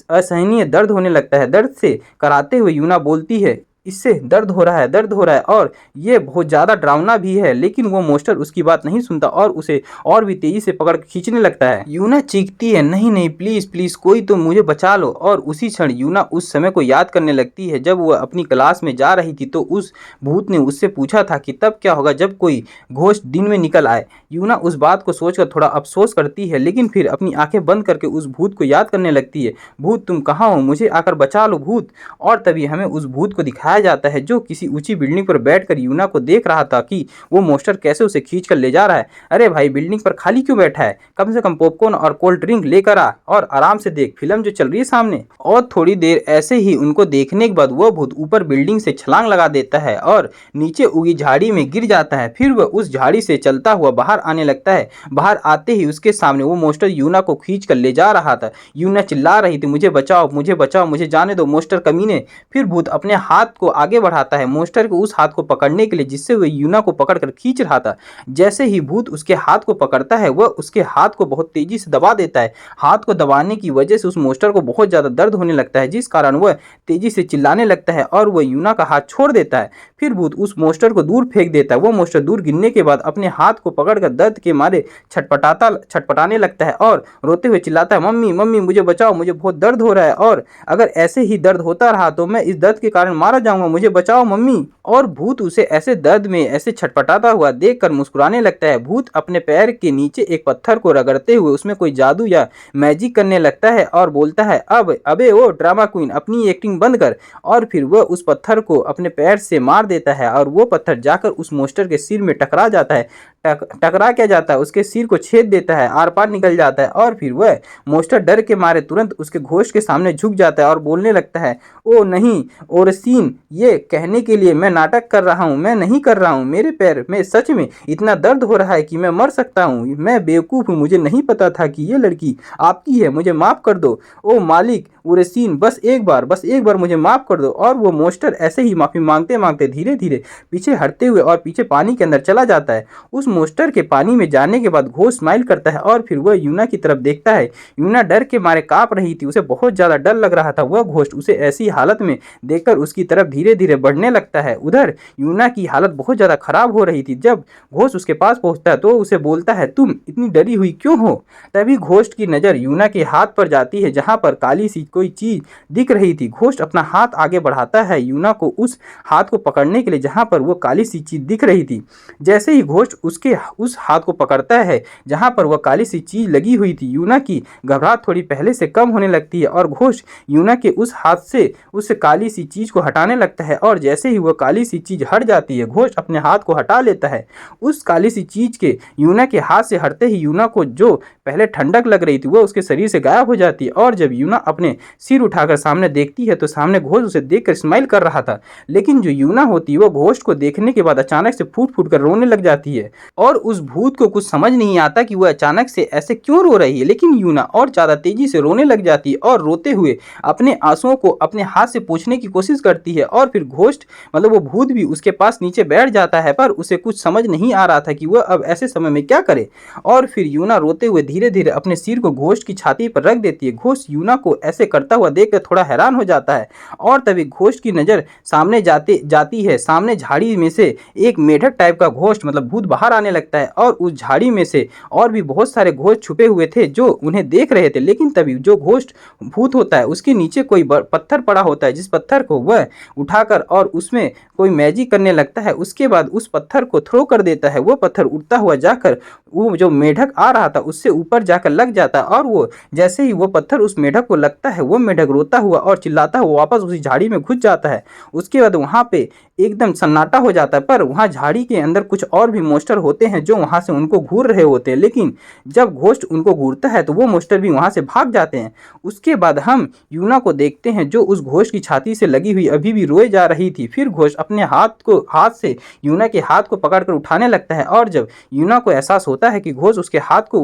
असहनीय दर्द होने लगता है। दर्द से कराते हुए यूना बोलती है, इससे दर्द हो रहा है, दर्द हो रहा है और ये बहुत ज़्यादा डरावना भी है। लेकिन वो मोस्टर उसकी बात नहीं सुनता और उसे और भी तेज़ी से पकड़ खींचने लगता है। यूना चीखती है, नहीं नहीं प्लीज़ प्लीज़ कोई तो मुझे बचा लो। और उसी क्षण यूना उस समय को याद करने लगती है जब वह अपनी क्लास में जा रही थी तो उस भूत ने उससे पूछा था कि तब क्या होगा जब कोई घोस्ट दिन में निकल आए। यूना उस बात को सोचकर थोड़ा अफसोस करती है लेकिन फिर अपनी आंखें बंद करके उस भूत को याद करने लगती है, भूत तुम कहाँ हो? मुझे आकर बचा लो भूत। और तभी हमें उस भूत को दिखाया दिखाया जाता है जो किसी ऊंची बिल्डिंग पर बैठकर यूना को देख रहा था कि वो मोस्टर कैसे उसे खींच कर ले जा रहा है। अरे भाई, बिल्डिंग पर खाली क्यों बैठा है, कम से कम पॉपकॉर्न और कोल्ड ड्रिंक लेकर आ और आराम से देख फिल्म जो चल रही है सामने। और थोड़ी देर ऐसे ही उनको देखने के बाद वह भूत ऊपर बिल्डिंग से छलांग लगा देता है और नीचे उगी झाड़ी में गिर जाता है। फिर वह उस झाड़ी से चलता हुआ बाहर आने लगता है। बाहर आते ही उसके सामने वो मोस्टर यूना को खींच कर ले जा रहा था। यूना चिल्ला रही थी, मुझे बचाओ, मुझे बचाओ, मुझे जाने दो मोस्टर कमीने। फिर भूत अपने हाथ को आगे बढ़ाता है मोस्टर को उस हाथ को पकड़ने के लिए जिससे वह यूना को पकड़कर खींच रहा था। जैसे ही भूत उसके हाथ को पकड़ता है वह उसके हाथ को बहुत तेजी से दबा देता है। हाथ को दबाने की वजह से उस मोस्टर को बहुत ज्यादा दर्द होने लगता है, जिस कारण वह तेजी से चिल्लाने लगता है और वह यूना का हाथ छोड़ देता है। फिर भूत उस मोस्टर को दूर फेंक देता है। वो मोस्टर दूर गिरने के बाद अपने हाथ को पकड़कर दर्द के मारे छटपटाने लगता है और रोते हुए चिल्लाता है, मम्मी मम्मी मुझे बचाओ, मुझे बहुत दर्द हो रहा है और अगर ऐसे ही दर्द होता रहा तो मैं इस दर्द के कारण मारा जाऊंगा, मुझे बचाओ मम्मी। और भूत उसे ऐसे दर्द में ऐसे छटपटाता हुआ देखकर मुस्कुराने लगता है। भूत अपने पैर के नीचे एक पत्थर को रगड़ते हुए उसमें कोई जादू या मैजिक करने लगता है और बोलता है, अब अबे वो ड्रामा क्वीन अपनी एक्टिंग बंद कर। और फिर वह उस पत्थर को अपने पैर से मार देता है और वो पत्थर जाकर उस मोस्टर के सिर में टकरा जाता है। टकरा क्या जाता है, उसके सिर को छेद देता है, आर पार निकल जाता है। और फिर वह मोस्टर डर के मारे तुरंत उसके घोष के सामने झुक जाता है और बोलने लगता है, ओ नहीं ओरसीन, ये कहने के लिए मैं नाटक कर रहा हूँ, मैं नहीं कर रहा हूँ, मेरे पैर में सच में इतना दर्द हो रहा है कि मैं मर सकता हूँ, मैं बेवकूफ़ हूँ, मुझे नहीं पता था कि ये लड़की आपकी है, मुझे माफ़ कर दो ओ मालिक ओरसीन, बस एक बार मुझे माफ़ कर दो। और वो मोस्टर ऐसे ही माफ़ी मांगते मांगते धीरे धीरे पीछे हटते हुए और पीछे पानी के अंदर चला जाता है। उस मोस्टर के पानी में जाने के बाद घोष स्माइल करता है और फिर वह यूना की तरफ देखता है। यूना डर के मारे कांप रही थी, उसे बहुत ज़्यादा डर लग रहा था। वह घोष उसे ऐसी हालत में देखकर उसकी तरफ धीरे धीरे बढ़ने लगता है। उधर यूना की हालत बहुत ज़्यादा खराब हो रही थी। जब घोष उसके पास पहुंचता है तो उसे बोलता है, तुम इतनी डरी हुई क्यों हो। तभी घोष की नज़र यूना के हाथ पर जाती है जहाँ पर काली सी कोई चीज़ दिख रही थी। घोष अपना हाथ आगे बढ़ाता है यूना को उस हाथ को पकड़ने के लिए जहाँ पर वो काली सी चीज़ दिख रही थी। जैसे ही घोष उसके उस हाथ को पकड़ता है जहाँ पर वह काली सी चीज़ लगी हुई थी, यूना की घबराहट थोड़ी पहले से कम होने लगती है और घोष यूना के उस हाथ से उस काली सी चीज़ को हटाने लगता है। और जैसे ही वह काली सी चीज़ हट जाती है, घोष अपने हाथ को हटा लेता है। उस काली सी चीज़ के यूना के हाथ से हटते ही यूना को जो पहले ठंडक लग रही थी वह उसके शरीर से गायब हो जाती है। और जब यूना अपने सिर उठाकर सामने देखती है तो सामने घोष उसे देखकर स्माइल कर रहा था। लेकिन जो यूना होती है वो घोष को देखने के बाद अचानक से फूट फूट कर रोने लग जाती है और उस भूत को कुछ समझ नहीं आता कि वह अचानक से ऐसे क्यों रो रही है। लेकिन यूना और ज़्यादा तेजी से रोने लग जाती है और रोते हुए अपने आंसुओं को अपने हाथ से पोंछने की कोशिश करती है। और फिर घोष मतलब वो भूत भी उसके पास नीचे बैठ जाता है, पर उसे कुछ समझ नहीं आ रहा था कि वह अब ऐसे समय में क्या करे। और फिर यूना रोते हुए धीरे धीरे अपने सिर को घोष की छाती पर रख देती है। घोष यूना को ऐसे करता हुआ देखकर थोड़ा हैरान हो जाता है और तभी घोष की नज़र सामने जाती है। सामने झाड़ी में से एक मेढक टाइप का घोष मतलब भूत बाहर आने लगता है और उस झाड़ी में से और भी बहुत सारे घोष छुपे हुए थे जो उन्हें देख रहे थे। लेकिन तभी जो घोष भूत होता है उसके नीचे कोई पत्थर पड़ा होता है, जिस पत्थर को वह उठाकर और उसमें कोई मैजिक करने लगता है। उसके बाद उस पत्थर को थ्रो कर देता है। वो पत्थर उड़ता हुआ जाकर वो जो मेढक आ रहा था उससे ऊपर जाकर लग जाता है और वो जैसे ही वो पत्थर उस मेढक को लगता है वो मेढक रोता हुआ और चिल्लाता हुआ वापस उसी झाड़ी में घुस जाता है। उसके बाद वहाँ पे एकदम सन्नाटा हो जाता है, पर वहाँ झाड़ी के अंदर कुछ और भी मोस्टर होते हैं जो वहाँ से उनको घूर रहे होते हैं। लेकिन जब घोस्ट उनको घूरता है तो वो मोस्टर भी वहाँ से भाग जाते हैं। उसके बाद हम यूना को देखते हैं जो उस घोस्ट की छाती से लगी हुई अभी भी रोए जा रही थी। फिर घोस्ट अपने हाथ से यूना के हाथ को पकड़कर उठाने लगता है और जब यूना को एहसास होता है कि घोस्ट उसके हाथ को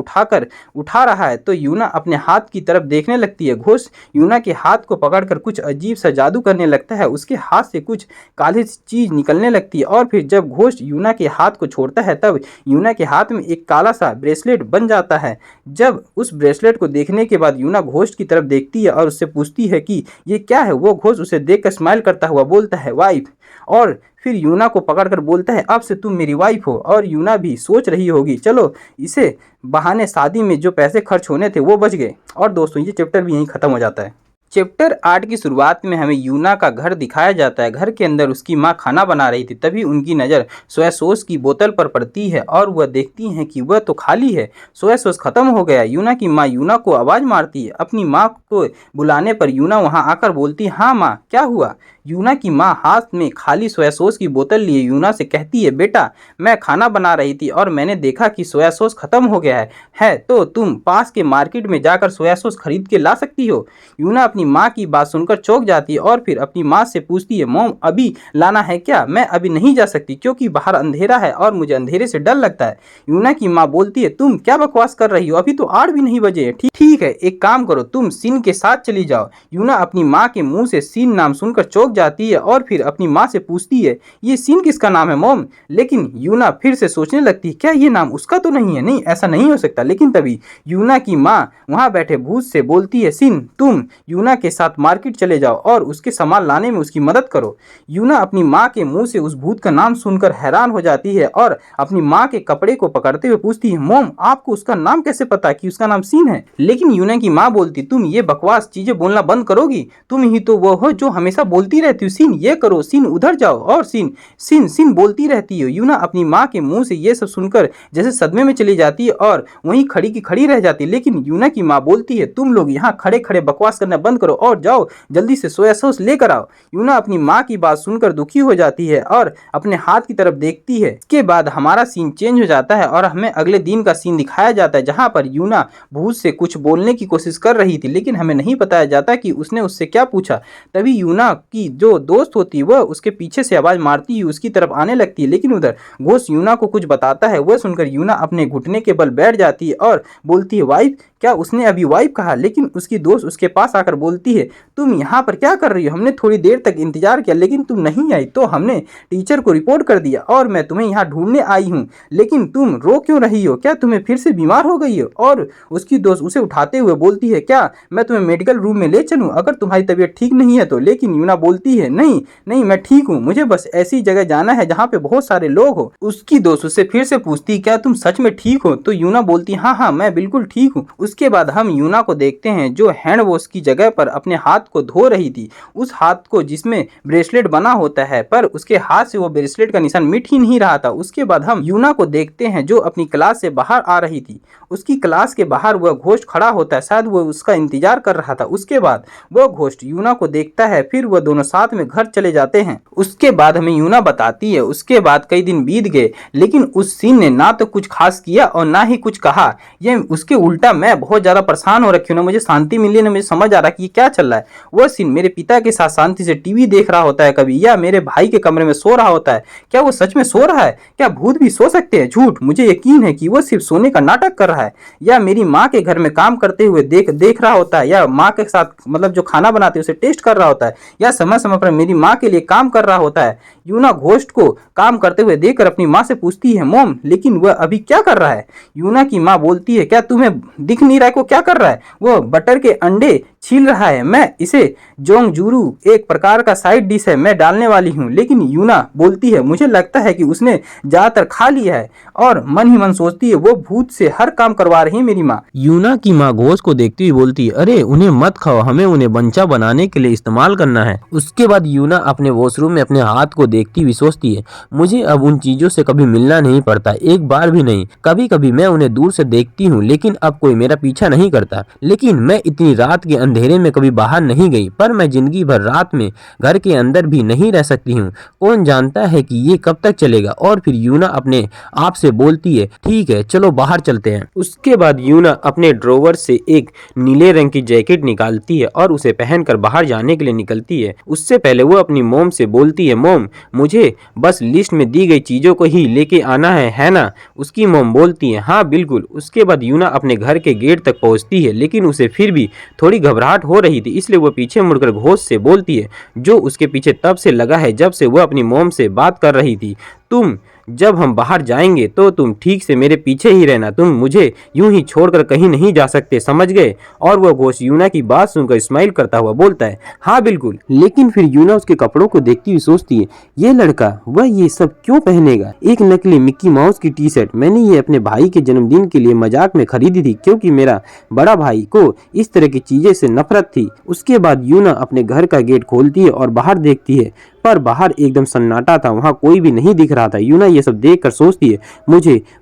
उठा रहा है तो यूना अपने हाथ की तरफ देखने लगती है। घोस्ट यूना के हाथ को पकड़कर कुछ अजीब सा जादू करने लगता है। उसके हाथ से कुछ काली चीज निकलने लगती है और फिर जब घोस्ट यूना के हाथ को छोड़ता है तब यूना के हाथ में एक काला सा ब्रेसलेट बन जाता है। जब उस ब्रेसलेट को देखने के बाद यूना घोस्ट की तरफ देखती है और उससे पूछती है कि ये क्या है। वो घोस्ट उसे देखकर स्माइल करता हुआ बोलता है, वाइफ। और फिर यूना को पकड़कर बोलता है, अब से तुम मेरी वाइफ हो। और यूना भी सोच रही होगी चलो इसे बहाने शादी में जो पैसे खर्च होने थे वो बच गए। और दोस्तों ये चैप्टर भी यहीं खत्म हो जाता है। चैप्टर 8 की शुरुआत में हमें यूना का घर दिखाया जाता है। घर के अंदर उसकी माँ खाना बना रही थी, तभी उनकी नज़र सोया सॉस की बोतल पर पड़ती है और वह देखती हैं कि वह तो खाली है, सोया सॉस खत्म हो गया। यूना की माँ यूना को आवाज़ मारती है। अपनी माँ को बुलाने पर यूना वहाँ आकर बोलती, हाँ माँ क्या हुआ। यूना की माँ हाथ में खाली सोया सॉस की बोतल लिए यूना से कहती है, बेटा मैं खाना बना रही थी और मैंने देखा कि सोया सॉस खत्म हो गया है तो तुम पास के मार्केट में जाकर सोया सॉस खरीद के ला सकती हो। यूना अपनी माँ की बात सुनकर चौंक जाती है और फिर अपनी माँ से पूछती है, मॉम अभी लाना है क्या? मैं अभी नहीं जा सकती क्योंकि बाहर अंधेरा है और मुझे अंधेरे से डर लगता है। यूना की माँ बोलती है, तुम क्या बकवास कर रही हो, अभी तो 8 भी नहीं बजे। ठीक है, एक काम करो, तुम सीन के साथ चली जाओ। यूना अपनी माँ के मुंह से सीन नाम सुनकर चौंक जाती है और फिर अपनी माँ से पूछती है, ये सीन किसका नाम है मॉम? लेकिन यूना फिर से सोचने लगती है, क्या ये नाम उसका तो नहीं है? नहीं, ऐसा नहीं हो सकता। लेकिन तभी यूना की माँ वहाँ बैठे भूत से बोलती है, सीन तुम यूना के साथ मार्केट चले जाओ और उसके सामान लाने में उसकी मदद करो। यूना अपनी माँ के मुंह से उस भूत का नाम सुनकर हैरान हो जाती है और अपनी माँ के कपड़े को पकड़ते हुए पूछती है, मॉम आपको उसका नाम कैसे पता कि उसका नाम सीन है? लेकिन यूना की माँ बोलती, तुम ये बकवास चीजें बोलना बंद करोगी? तुम ही तो वो हो जो हमेशा बोलती रहती हो, सीन ये करो, सीन उधर जाओ और सीन सीन सीन बोलती रहती हो। यूना अपनी माँ के मुंह से ये सब सुनकर जैसे सदमे में चली जाती है और वहीं खड़ी की खड़ी रह जाती है। लेकिन यूना की माँ बोलती है, तुम लोग यहाँ खड़े खड़े बकवास करना बंद करो और जाओ जल्दी से सोया सॉस लेकर आओ। यूना अपनी माँ की बात सुनकर दुखी हो जाती है और अपने हाथ की तरफ देखती है। इसके बाद हमारा सीन चेंज हो जाता है और हमें अगले दिन का सीन दिखाया जाता है जहाँ पर यूना भूत से कुछ बोलने की कोशिश कर रही थी, लेकिन हमें नहीं बताया जाता कि उसने उससे क्या पूछा। तभी यूना की जो दोस्त होती है वह उसके पीछे से आवाज मारती हुई उसकी तरफ आने लगती है, लेकिन उधर घोस्ट यूना को कुछ बताता है। वह सुनकर यूना अपने घुटने के बल बैठ जाती है और बोलती है, वाइफ? क्या उसने अभी वाइफ कहा? लेकिन उसकी दोस्त उसके पास आकर बोलती है, तुम यहाँ पर क्या कर रही हो? हमने थोड़ी देर तक इंतजार किया लेकिन तुम नहीं आई तो हमने टीचर को रिपोर्ट कर दिया और मैं तुम्हें यहाँ ढूंढने आई हूँ, लेकिन तुम रो क्यों रही हो? क्या तुम्हें फिर से बीमार हो गई हो? और उसकी दोस्त उसे उठाते हुए बोलती है, क्या मैं तुम्हें मेडिकल रूम में ले चलूँ अगर तुम्हारी तबीयत ठीक नहीं है तो? लेकिन यूना बोलती है, नहीं नहीं मैं ठीक हूँ, मुझे बस ऐसी जगह जाना है जहाँ पे बहुत सारे लोग हो। उसकी दोस्त उससे फिर से पूछती, क्या तुम सच में ठीक हो? तो यूना बोलती, हाँ हाँ मैं बिल्कुल ठीक हूँ। उसके बाद हम यूना को देखते हैं जो हैंड वॉश की जगह पर अपने हाथ को धो रही थी, उस हाथ को जिसमें ब्रेसलेट बना होता है, पर उसके हाथ से वो ब्रेसलेट का निशान मिट ही नहीं रहा था। उसके बाद हम यूना को देखते हैं जो अपनी क्लास से बाहर आ रही थी। उसकी क्लास के बाहर वह घोस्ट खड़ा होता है, शायद वो उसका इंतजार कर रहा था। उसके बाद वह घोस्ट यूना को देखता है, फिर वह दोनों साथ में घर चले जाते हैं। उसके बाद हमें यूना बताती है, उसके बाद कई दिन बीत गए लेकिन उस सीन ने ना तो कुछ खास किया और ना ही कुछ कहा। ये उसके उल्टा मैं बहुत ज्यादा परेशान हो रखी हूँ, ना मुझे शांति मिली ना मुझे समझ आ रहा कि ये क्या चल रहा है। वह सीन मेरे पिता के साथ शांति से टीवी देख रहा होता है कभी, या मेरे भाई के कमरे में सो रहा होता है। क्या वो सच में सो रहा है? क्या भूत भी सो सकते हैं? झूठ, मुझे यकीन है कि वो सिर्फ सोने का नाटक कर रहा है। या मेरी माँ के घर में काम करते हुए देख रहा होता है, या माँ के साथ मतलब जो खाना बनाते हैं उसे टेस्ट कर रहा होता है, या समय समय पर मेरी माँ के लिए काम कर रहा होता है। यूना घोस्ट को काम करते हुए देखकर अपनी माँ से पूछती है, मॉम लेकिन वह अभी क्या कर रहा है? यूना की माँ बोलती है, क्या तुम्हें दिख नहीं रहा है वो क्या कर रहा है? वो बटर के अंडे छील रहा है। मैं इसे जोंगजूरू एक प्रकार का साइड डिश है, मैं डालने वाली हूँ। लेकिन यूना बोलती है, मुझे लगता है कि उसने ज्यादातर खा लिया है, और मन ही मन सोचती है वो भूत से हर काम करवा रही है मेरी माँ। यूना की माँ घोस्ट को देखती हुई बोलती है, अरे उन्हें मत खाओ, हमें उन्हें बंचा बनाने के लिए इस्तेमाल करना है। उसके बाद यूना अपने वॉशरूम में अपने हाथ को देखती हुई सोचती है, मुझे अब उन चीजों से कभी मिलना नहीं पड़ता, एक बार भी नहीं। कभी कभी मैं उन्हें दूर से देखती हूँ लेकिन अब कोई मेरा पीछा नहीं करता। लेकिन मैं इतनी रात के अंधेरे में कभी बाहर नहीं गई, पर मैं जिंदगी भर रात में घर के अंदर भी नहीं रह सकती हूँ। कौन जानता है कि ये कब तक चलेगा। और फिर यूना अपने आप से बोलती है, ठीक है चलो बाहर चलते हैं। उसके बाद यूना अपने ड्रॉवर से एक नीले रंग की जैकेट निकालती है और उसे पहनकर बाहर जाने के लिए निकलती है। उससे पहले वो अपनी मोम से बोलती है, मोम मुझे बस लिस्ट में दी गई चीजों को ही लेके आना है ना? उसकी मोम बोलती है, हाँ बिल्कुल। उसके बाद यूना अपने घर के गेट तक पहुंचती है, लेकिन उसे फिर भी थोड़ी घबराहट हो रही थी, इसलिए वो पीछे मुड़कर घोस्ट से बोलती है, जो उसके पीछे तब से लगा है जब से वो अपनी मोम से बात कर रही थी, तुम जब हम बाहर जाएंगे तो तुम ठीक से मेरे पीछे ही रहना, तुम मुझे यूं ही छोड़कर कहीं नहीं जा सकते, समझ गए? और वह घोस्ट यूना की बात सुनकर स्माइल करता हुआ बोलता है, हाँ बिल्कुल। लेकिन फिर यूना उसके कपड़ों को देखती हुई सोचती है, ये लड़का वह ये सब क्यों पहनेगा? एक नकली मिक्की माउस की टी शर्ट, मैंने ये अपने भाई के जन्मदिन के लिए मजाक में खरीदी थी, क्योंकि मेरा बड़ा भाई को इस तरह की चीजें से नफरत थी। उसके बाद यूना अपने घर का गेट खोलती है और बाहर देखती है, पर बाहर एकदम सन्नाटा था, वहाँ कोई भी नहीं दिख रहा था। यूना ये सब देख कर सोचती है,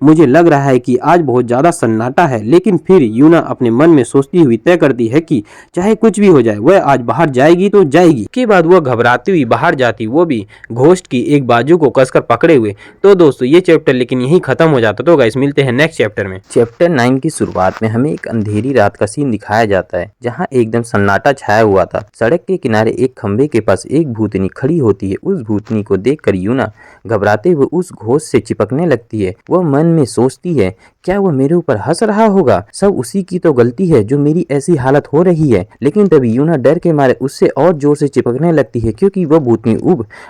मुझे लग रहा है कि आज बहुत ज्यादा सन्नाटा है। लेकिन फिर यूना अपने मन में सोचती हुई तय करती है कि चाहे कुछ भी हो जाए, वह आज बाहर जाएगी तो जाएगी। के बाद वह घबराती हुई बाहर जाती, वो भी घोस्ट की एक बाजू को कसकर पकड़े हुए। तो दोस्तों ये चैप्टर लेकिन यही खत्म हो जाता। तो गाइस मिलते हैं नेक्स्ट चैप्टर में। चैप्टर 9 की शुरुआत में हमें एक अंधेरी रात का सीन दिखाया जाता है, जहां एकदम सन्नाटा छाया हुआ था। सड़क के किनारे एक खंबे के पास एक भूतनी खड़ी होती है। उस भूतनी को देखकर यूना घबराते हुए उस घोस्ट से चिपकने लगती है। वह मन में सोचती है, क्या वह मेरे ऊपर हंस रहा होगा? सब उसी की तो गलती है जो मेरी ऐसी हालत हो रही है। लेकिन तभी यूना डर के मारे उससे और जोर से चिपकने लगती है, क्योंकि वह भूतनी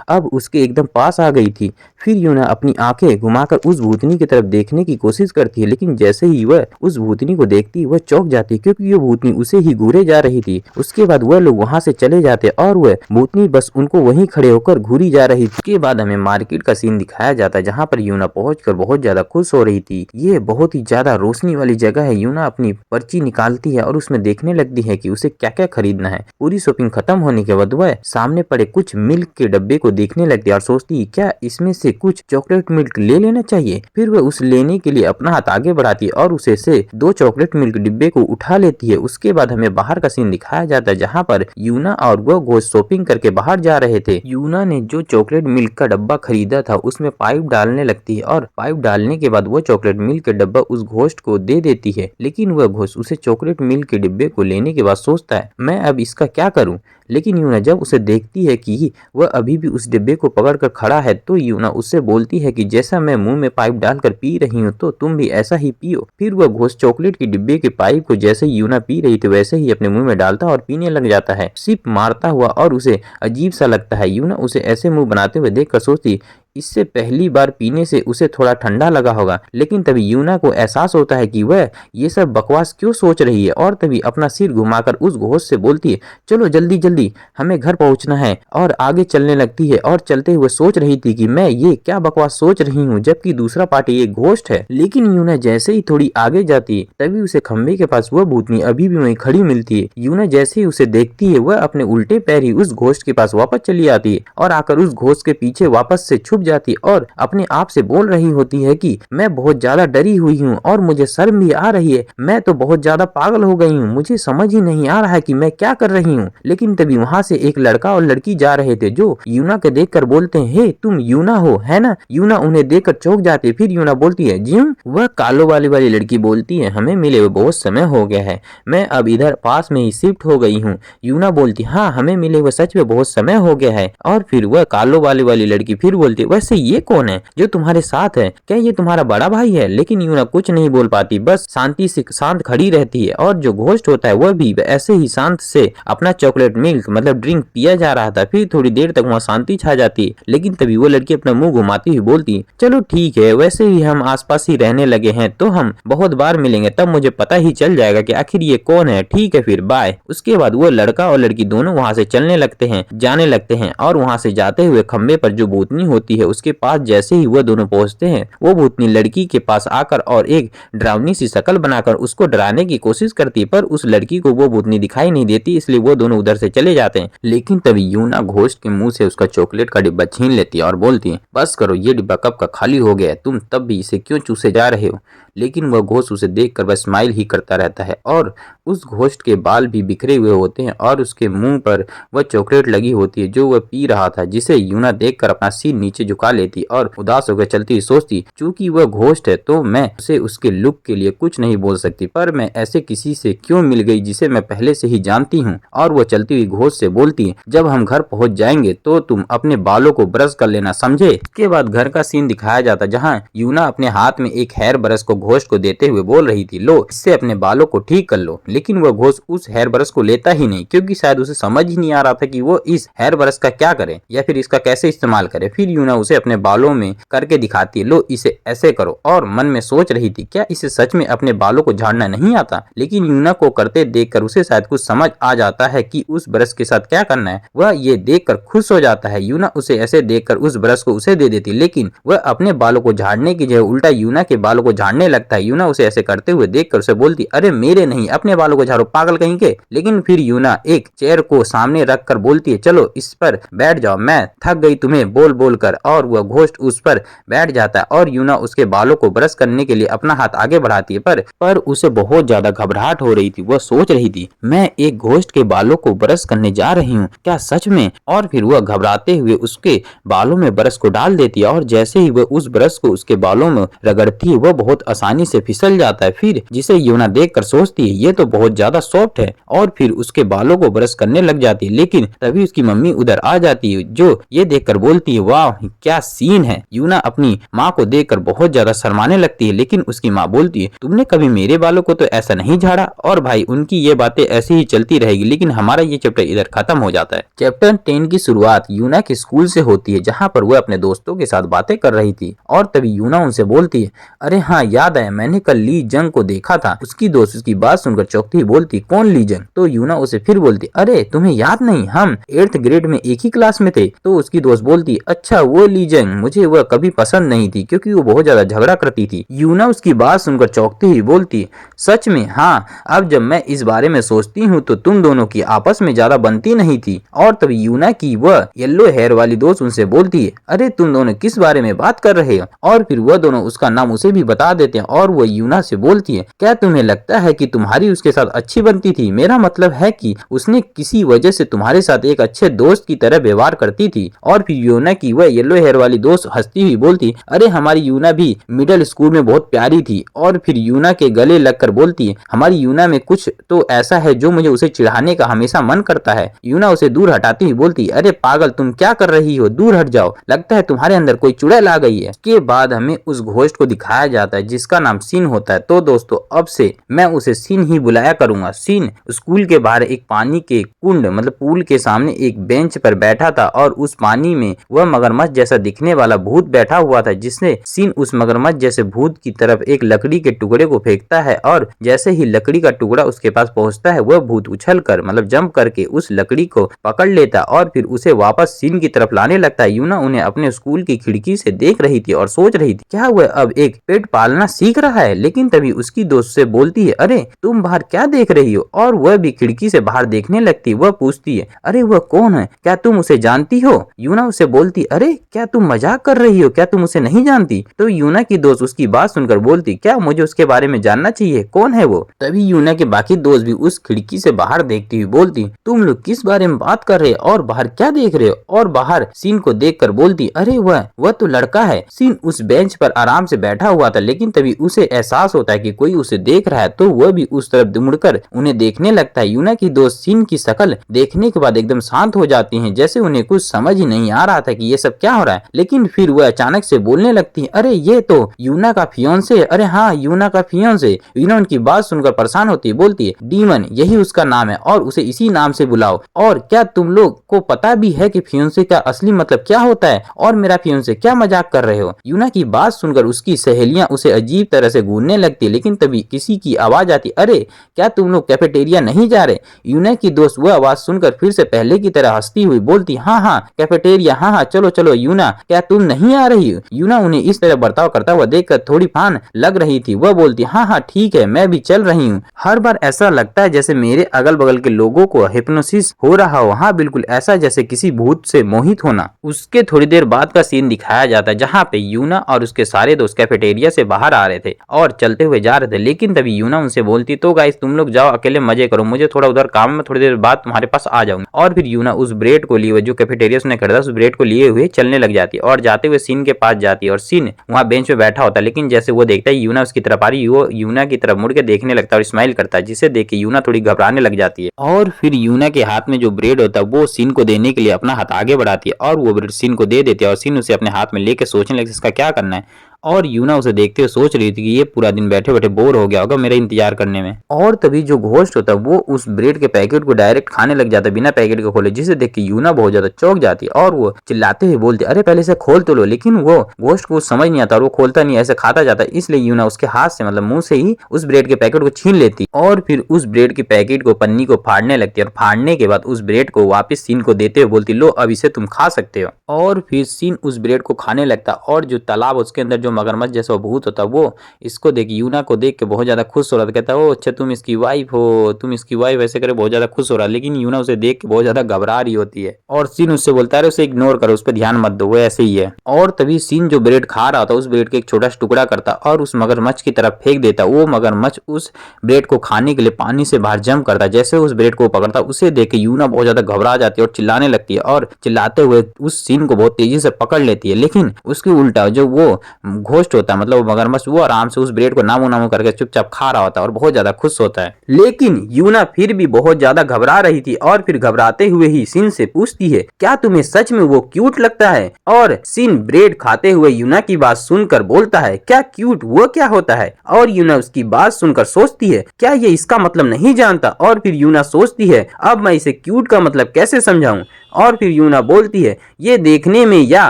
अब उसके एकदम पास आ गई थी। फिर यूना अपनी आंखें घुमाकर उस भूतनी की तरफ देखने की कोशिश करती है, लेकिन जैसे ही वह उस भूतनी को देखती वह चौंक जाती, क्योंकि वह भूतनी उसे ही घूरे जा रही थी। उसके बाद वह लोग वहां से चले जाते और वह भूतनी बस उनको वहीं खड़े होकर घूरी जा रही थी। उसके बाद हमें मार्केट का सीन दिखाया जाता है, जहाँ पर यूना पहुंचकर बहुत ज्यादा खुश हो रही थी। ये बहुत ही ज्यादा रोशनी वाली जगह है। यूना अपनी पर्ची निकालती है और उसमें देखने लगती है कि उसे क्या क्या खरीदना है। पूरी शॉपिंग खत्म होने के बाद वह सामने पड़े कुछ मिल्क के डब्बे को देखने लगती है और सोचती है, क्या इसमें से कुछ चॉकलेट मिल्क ले लेना चाहिए। फिर वह उस लेने के लिए अपना हाथ आगे बढ़ाती है और उसे से 2 चॉकलेट मिल्क डिब्बे को उठा लेती है। उसके बाद हमें बाहर का सीन दिखाया जाता है, जहाँ पर यूना और वह घोस्ट शॉपिंग करके बाहर जा रहे थे। यूना ने जो चॉकलेट मिल्क का डब्बा खरीदा था उसमें पाइप डालने लगती है और पाइप डालने के बाद वो चॉकलेट मिल्क के डब्बा उस घोस्ट को दे देती है। लेकिन वह घोस्ट उसे चॉकलेट मिल्क के डिब्बे को लेने के बाद सोचता है, मैं अब इसका क्या करूं। लेकिन यूना जब उसे देखती है कि वह अभी भी उस डिब्बे को पकड़कर खड़ा है, तो यूना उससे बोलती है कि जैसा मैं मुंह में पाइप डालकर पी रही हूँ तो तुम भी ऐसा ही पियो। फिर वह घोस्ट चॉकलेट के डिब्बे के पाइप को जैसे यूना पी रही थी वैसे ही अपने मुंह में डालता और पीने लग जाता है, सिप मारता हुआ, और उसे अजीब सा लगता है। यूना उसे ऐसे मुंह बनाते हुए देखकर सोचती, इससे पहली बार पीने से उसे थोड़ा ठंडा लगा होगा। लेकिन तभी यूना को एहसास होता है कि वह ये सब बकवास क्यों सोच रही है, और तभी अपना सिर घुमाकर उस घोस्ट से बोलती है, चलो जल्दी जल्दी हमें घर पहुंचना है। और आगे चलने लगती है और चलते हुए सोच रही थी कि मैं ये क्या बकवास सोच रही हूँ, जबकि दूसरा पार्टी एक घोस्ट है। लेकिन यूना जैसे ही थोड़ी आगे जाती है तभी उसे खंबे के पास वह भूतनी अभी भी वहीं खड़ी मिलती है। यूना जैसे ही उसे देखती है वह अपने उल्टे पैर ही उस घोस्ट के पास वापस चली आती है और आकर उस घोस्ट के पीछे वापस से छुप जाती और अपने आप से बोल रही होती है कि मैं बहुत ज्यादा डरी हुई हूँ और मुझे शर्म भी आ रही है। मैं तो बहुत ज्यादा पागल हो गई हूँ, मुझे समझ ही नहीं आ रहा है कि मैं क्या कर रही हूँ। लेकिन तभी वहाँ से एक लड़का और लड़की जा रहे थे जो यूना के देखकर बोलते हैं, हे तुम यूना हो है ना। यूना उन्हें देखकर चौंक जाती है। फिर यूना बोलती है, जी हूँ। वह कालो वाली लड़की बोलती है, हमें मिले हुए बहुत समय हो गया है, मैं अब इधर पास में ही शिफ्ट हो गई हूँ। यूना बोलती, हाँ हमें मिले हुए सच में बहुत समय हो गया है। और फिर वह कालो वाली लड़की फिर बोलती, वैसे ये कौन है जो तुम्हारे साथ है, क्या ये तुम्हारा बड़ा भाई है। लेकिन यूना कुछ नहीं बोल पाती, बस शांति से शांत खड़ी रहती है। और जो घोस्ट होता है वह भी ऐसे ही शांत से अपना चॉकलेट मिल्क मतलब ड्रिंक पिया जा रहा था। फिर थोड़ी देर तक वहाँ शांति छा जाती है। लेकिन तभी वो लड़की अपना मुंह घुमाती हुई बोलती, चलो ठीक है, वैसे ही हम आसपास ही रहने लगे हैं तो हम बहुत बार मिलेंगे, तब मुझे पता ही चल जाएगा कि आखिर ये कौन है। ठीक है फिर बाय। उसके बाद वो लड़का और लड़की दोनों वहाँ से चलने लगते हैं, जाने लगते हैं। और वहाँ से जाते हुए खंबे पर जो भूतनी होती है उसके पास जैसे ही वह दोनों पहुंचते हैं, वो भूतनी लड़की के पास आकर और एक डरावनी सी शक्ल बनाकर उसको डराने की कोशिश करती है, पर उस लड़की को वो भूतनी दिखाई नहीं देती, इसलिए वो दोनों उधर से चले जाते हैं। लेकिन तभी यूना घोस्ट के मुंह से उसका चॉकलेट का डिब्बा छीन लेती है और बोलती है, बस करो, ये डिब्बा कब का खाली हो गया है, तुम तब भी इसे क्यों चूसे जा रहे हो। लेकिन वह घोस्ट उसे देखकर बस स्माइल ही करता रहता है और उस घोस्ट के बाल भी बिखरे हुए होते हैं और उसके मुंह पर वह चॉकलेट लगी होती है जो वह पी रहा था, जिसे यूना देखकर अपना सिर नीचे झुका लेती और उदास होकर चलती सोचती, चूंकि वह घोस्ट है तो मैं उसे उसके लुक के लिए कुछ नहीं बोल सकती, पर मैं ऐसे किसी से क्यों मिल गई जिसे मैं पहले से ही जानती हूँ। और वह चलती हुई घोस्ट से बोलती है, जब हम घर पहुंच जाएंगे तो तुम अपने बालों को ब्रश कर लेना, समझे। इसके बाद घर का सीन दिखाया जाता जहाँ यूना अपने हाथ में एक हेयर ब्रश को घोस्ट को देते हुए बोल रही थी, लो इससे अपने बालों को ठीक कर लो। लेकिन वह घोस्ट उस हेयर ब्रश को लेता ही नहीं, क्योंकि शायद उसे समझ ही नहीं आ रहा था कि वो इस हेयर ब्रश का क्या करे या फिर इसका कैसे इस्तेमाल करे। फिर यूना उसे अपने बालों में करके दिखाती है, लो इसे ऐसे करो। और मन में सोच रही थी क्या इसे सच में अपने बालों को झाड़ना नहीं आता। लेकिन यूना को करते देखकर उसे शायद कुछ समझ आ जाता है कि उस ब्रश के साथ क्या करना है। वह ये देखकर खुश हो जाता है। यूना उसे ऐसे देखकर उस ब्रश को उसे दे देती, लेकिन वह अपने बालों को झाड़ने की जगह उल्टा यूना के बालों को झाड़ने लगता है। यूना उसे ऐसे करते हुए देखकर उसे बोलती, अरे मेरे नहीं, अपने बालों को झाड़ो पागल कहीं के। लेकिन फिर यूना एक चेयर को सामने रख कर बोलती है, चलो इस पर बैठ जाओ, मैं थक गई तुम्हें बोल बोल कर। और वह घोस्ट उस पर बैठ जाता है और यूना उसके बालों को ब्रश करने के लिए अपना हाथ आगे बढ़ाती है, पर उसे बहुत ज्यादा घबराहट हो रही थी। वह सोच रही थी, मैं एक घोस्ट के बालों को ब्रश करने जा रही हूँ, क्या सच में? और फिर वह घबराते हुए उसके बालों में ब्रश को डाल देती है और जैसे ही वह उस ब्रश को उसके बालों में रगड़ती है, वह बहुत आसानी से फिसल जाता है। फिर जिसे यूना देखकर सोचती है, ये तो बहुत ज्यादा सॉफ्ट है, और फिर उसके बालों को ब्रश करने लग जाती है। लेकिन तभी उसकी मम्मी उधर आ जाती है, जो ये देखकर बोलती है, वाह क्या सीन है। यूना अपनी माँ को देखकर बहुत ज्यादा शर्माने लगती है, लेकिन उसकी माँ बोलती है, तुमने कभी मेरे बालों को तो ऐसा नहीं झाड़ा। और भाई उनकी ये बातें ऐसी ही चलती रहेगी। लेकिन हमारा ये चैप्टर इधर खत्म हो जाता है। चैप्टर 10 की शुरुआत यूना के स्कूल से होती है, जहाँ पर वह अपने दोस्तों के साथ बातें कर रही थी। और तभी यूना उनसे बोलती है, अरे हाँ याद है, मैंने कल ली जंग को देखा था। उसकी दोस्त उसकी बात सुनकर चौंकती हुई बोलती, कौन ली जंग? तो यूना उसे फिर बोलती, अरे तुम्हें याद नहीं, हम 8th ग्रेड में एक ही क्लास में थे। तो उसकी दोस्त बोलती, अच्छा वो ली जंग, मुझे वह कभी पसंद नहीं थी क्योंकि वो बहुत ज्यादा झगड़ा करती थी। यूना उसकी बात सुनकर चौंकती हुई बोलती, सच में? हाँ, अब जब मैं इस बारे में सोचती हूँ तो तुम दोनों की आपस में ज्यादा बनती नहीं थी। और तभी यूना की वह येलो हेयर वाली दोस्त उनसे बोलती है, अरे तुम दोनों किस बारे में बात कर रहे हो? और फिर वह दोनों उसका नाम उसे भी बता देते हैं और वह यूना से बोलती है, क्या तुम्हें लगता है कि तुम्हारी उसके साथ अच्छी बनती थी? मेरा मतलब है कि उसने किसी वजह से तुम्हारे साथ एक अच्छे दोस्त की तरह व्यवहार करती थी। और फिर यूना की वह येलो हेयर वाली दोस्त हंसती हुई बोलती, अरे हमारी यूना भी मिडिल स्कूल में बहुत प्यारी थी। और फिर यूना के गले लगकर बोलती है, हमारी यूना में कुछ तो ऐसा है जो मुझे उसे चिढ़ाने का हमेशा मन करता है। यूना उसे दूर हटाती हुई बोलती, अरे पागल तुम क्या कर रही हो, दूर हट जाओ, लगता है तुम्हारे अंदर कोई चुड़ैल आ गई है। इसके बाद हमें उस घोस्ट को दिखाया जाता है जिसका नाम सीन होता है। तो दोस्तों अब से मैं उसे सीन ही बुलाया करूंगा। सीन स्कूल के बाहर एक पानी के कुंड मतलब पूल के सामने एक बेंच पर बैठा था और उस पानी में वह मगरमच्छ जैसा दिखने वाला भूत बैठा हुआ था, जिसने सीन उस मगरमच्छ जैसे भूत की तरफ एक लकड़ी के टुकड़े को फेंकता है और जैसे ही लकड़ी का टुकड़ा उसके पास पहुंचता है, वह भूत उछल कर मतलब जंप करके उस लकड़ी को पकड़ लेता और फिर उसे वापस सीन की तरफ लाने लगता है। यूना उन्हें अपने स्कूल की खिड़की से देख रही थी और सोच रही थी, क्या वह अब एक पेट पालना सीख रहा है? लेकिन तभी उसकी दोस्त से बोलती है, अरे तुम बाहर क्या देख रही हो? और वह भी खिड़की से बाहर देखने लगती। वह पूछती है, अरे वह कौन है, क्या तुम उसे जानती हो? यूना उसे बोलती, अरे क्या तुम मजाक कर रही हो, क्या तुम उसे नहीं जानती? तो यूना की दोस्त उसकी बात सुनकर बोलती, क्या मुझे उसके बारे में जानना चाहिए, कौन है वो? तभी यूना के बाकी दोस्त भी उस खिड़की से बाहर देखती हुई बोलती, तुम लोग किस बारे में बात कर रहे हो और बाहर क्या देख रहे हो? और बाहर सीन को देखकर बोलती, अरे वह तो लड़का है। सीन उस बेंच पर आराम से बैठा हुआ था, लेकिन तभी उसे एहसास होता है कि कोई उसे देख रहा है, तो वह भी उस तरफ मुड़कर उन्हें देखने लगता है। यूना की दोस्त सीन की शक्ल देखने के बाद एकदम शांत हो जाती हैं, जैसे उन्हें कुछ समझ ही नहीं आ रहा था कि ये सब क्या हो रहा है। लेकिन फिर वह अचानक से बोलने लगती है, अरे ये तो यूना का फियोंसे है। अरे हाँ, यूना का फियोंसे। यूना उनकी बात सुनकर परेशान होती है, बोलती है, डीमन यही उसका नाम है और उसे इसी नाम से बुलाओ। और क्या तुम लोग को पता भी है कि फियोंसे का असली मतलब क्या होता है? और मेरा फियोंसे, क्या मजाक कर रहे हो? यूना की बात सुनकर उसकी सहेलियां उसे अजीब तरह से घूरने लगती, लेकिन तभी किसी की आवाज आती, अरे क्या तुम लोग कैफेटेरिया नहीं जा रहे? यूना की दोस्त वह आवाज सुनकर फिर से पहले की तरह हंसती हुई बोलती, हाँ हाँ कैफेटेरिया, हाँ हाँ चलो चलो। यूना क्या तुम नहीं आ रही हो? यूना उन्हें इस तरह बर्ताव करता हुआ देखकर थोड़ी फान लग रही थी। वह बोलती, हाँ हाँ ठीक है, मैं भी चल रही हूँ। हर बार ऐसा लगता है जैसे मेरे अगल बगल के लोगों को हिप्नोसिस हो रहा हो। हाँ बिल्कुल ऐसा, जैसे किसी भूत से मोहित होना। उसके थोड़ी देर बाद का सीन दिखाया जाता है, जहाँ पे यूना और उसके सारे दोस्त कैफेटेरिया से बाहर आ रहे थे और चलते हुए जा रहे थे। लेकिन तभी यूना उनसे बोलती, तो गाइस तुम लोग जाओ अकेले मजे करो, मुझे थोड़ा उधर काम में, थोड़ी देर बाद तुम्हारे पास आ जाऊंगी। और फिर यूना उस ब्रेड को लिए हुए जो कैफेटेरिया ने खरीदा, उस ब्रेड को लिए हुए चलने लग जाती है और जाते हुए सीन के पास जाती है और सीन वहाँ बेंच पे बैठा होता है। लेकिन जैसे वो देखता है यूना उसकी तरफ आ रही, वो यूना की तरफ मुड़ के देखने लगता है और स्माइल करता है, जिसे देख के यूना थोड़ी घबराने लग जाती है। और फिर यूना के हाथ में जो ब्रेड होता है वो सीन को देने के लिए अपना हाथ आगे बढ़ाती है और वो ब्रेड सीन को दे देती है और सीन उसे अपने हाथ में लेके सोचने लगती है इसका क्या करना है। और यूना उसे देखते हुए सोच रही थी कि ये पूरा दिन बैठे बैठे बोर हो गया होगा मेरा इंतजार करने में। और तभी जो घोस्ट होता है वो उस ब्रेड के पैकेट को डायरेक्ट खाने लग जाता है बिना पैकेट को खोले, जिसे देख के यूना बहुत ज्यादा चौंक जाती है और वो चिल्लाते हुए बोलती अरे पहले से खोल तो लो। लेकिन वो घोस्ट को समझ नहीं आता और वो खोलता नहीं, ऐसे खाता जाता है। इसलिए यूना उसके हाथ से मतलब मुंह से ही उस ब्रेड के पैकेट को छीन लेती और फिर उस ब्रेड के पैकेट को पन्नी को फाड़ने लगती है और फाड़ने के बाद उस ब्रेड को वापस सीन को देते हुए बोलती लो अब इसे तुम खा सकते हो। और फिर सीन उस ब्रेड को खाने लगता और जो तालाब उसके अंदर जो मगरमच्छ जैसा भूत होता वो इसको देख यूना को देख के बहुत ज्यादा खुश हो रहा था। कहता है ओ अच्छा तुम इसकी वाइफ हो, तुम इसकी वाइफ, ऐसे करे बहुत ज्यादा खुश हो रहा है। लेकिन यूना उसे देख के बहुत ज्यादा घबरा रही होती है और सीन उससे बोलता है उसे इग्नोर करो, उस पर ध्यान मत दो, वो ऐसे ही है। और तभी सीन जो ब्रेड खा रहा था उस ब्रेड के एक छोटा सा टुकड़ा करता और उस मगरमच्छ की तरफ फेंक देता। वो मगरमच्छ उस ब्रेड को खाने के लिए पानी से बाहर जंप करता। जैसे उस ब्रेड को पकड़ता उसे देख के यूना बहुत ज्यादा घबरा जाती है और चिल्लाने लगती है और चिल्लाते हुए उस सीन को बहुत तेजी से पकड़ लेती है। लेकिन उसके उल्टा जो वो घोस्ट होता है मतलब वो मगरमच्छ वो आराम से उस ब्रेड को नामो नामो करके चुपचाप खा रहा होता है और बहुत ज्यादा खुश होता है। लेकिन यूना फिर भी बहुत ज्यादा घबरा रही थी और फिर घबराते हुए ही सीन से पूछती है क्या तुम्हें सच में वो क्यूट लगता है? और सीन ब्रेड खाते हुए यूना की बात सुनकर बोलता है क्या क्यूट वो क्या होता है? और यूना उसकी बात सुनकर सोचती है क्या ये इसका मतलब नहीं जानता? और फिर यूना सोचती है अब मैं इसे क्यूट का मतलब कैसे समझाऊं? और फिर यूना बोलती है ये देखने में या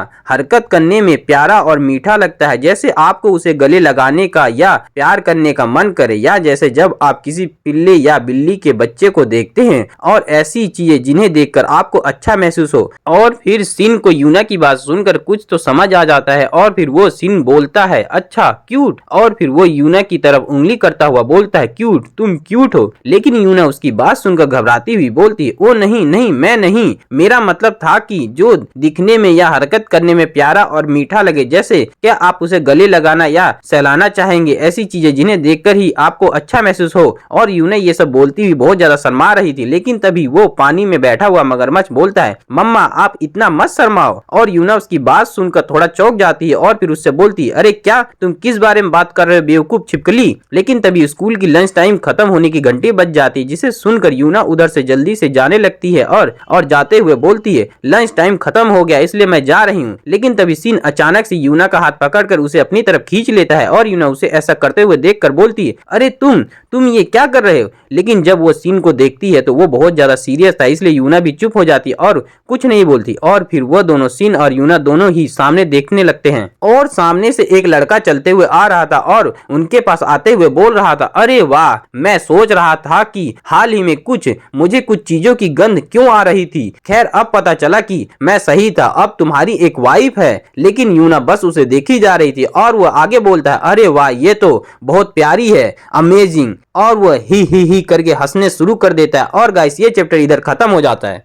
हरकत करने में प्यारा और मीठा लगता है, जैसे आपको उसे गले लगाने का या प्यार करने का मन करे, या जैसे जब आप किसी पिल्ले या बिल्ली के बच्चे को देखते हैं और ऐसी चीजें जिन्हें देखकर आपको अच्छा महसूस हो। और फिर सीन को यूना की बात सुनकर कुछ तो समझ आ जाता है और फिर वो सीन बोलता है अच्छा क्यूट। और फिर वो यूना की तरफ उंगली करता हुआ बोलता है क्यूट, तुम क्यूट हो। लेकिन यूना उसकी बात सुनकर घबराती हुई बोलती है ओ नहीं नहीं मैं नहीं, मेरा मतलब था कि जो दिखने में या हरकत करने में प्यारा और मीठा लगे, जैसे क्या आप उसे गले लगाना या सहलाना चाहेंगे, ऐसी चीजें जिन्हें देखकर ही आपको अच्छा महसूस हो। और यूना ये सब बोलती हुई बहुत ज्यादा शर्मा रही थी। लेकिन तभी वो पानी में बैठा हुआ मगरमच्छ बोलता है मम्मा आप इतना मत शर्माओ। और यूना उसकी बात सुनकर थोड़ा चौंक जाती है और फिर उससे बोलती है अरे क्या तुम किस बारे में बात कर रहे हो बेवकूफ छिपकली। लेकिन तभी स्कूल की लंच टाइम खत्म होने की घंटी बज जाती है, जिसे सुनकर यूना उधर से जल्दी से जाने लगती है और जाते हुए बोलती है लंच टाइम खत्म हो गया इसलिए मैं जा रही हूँ। लेकिन तभी सीन अचानक से यूना का हाथ पकड़कर उसे अपनी तरफ खींच लेता है और यूना उसे ऐसा करते हुए देखकर बोलती है अरे तुम ये क्या कर रहे हो। लेकिन जब वो सीन को देखती है तो वो बहुत ज्यादा सीरियस था, इसलिए यूना भी चुप हो जाती है और कुछ नहीं बोलती। और फिर वो दोनों सीन और यूना दोनों ही सामने देखने लगते हैं और सामने से एक लड़का चलते हुए आ रहा था और उनके पास आते हुए बोल रहा था अरे वाह मैं सोच रहा था कि हाल ही में मुझे कुछ चीजों की गंध क्यों आ रही थी। खैर अब पता चला कि मैं सही था, अब तुम्हारी एक वाइफ है। लेकिन यूना बस उसे देखी जा रही थी और वो आगे बोलता है अरे वाह ये तो बहुत प्यारी है, अमेजिंग। और वो ही करके हंसने शुरू कर देता है। और गाइस ये चैप्टर इधर खत्म हो जाता है।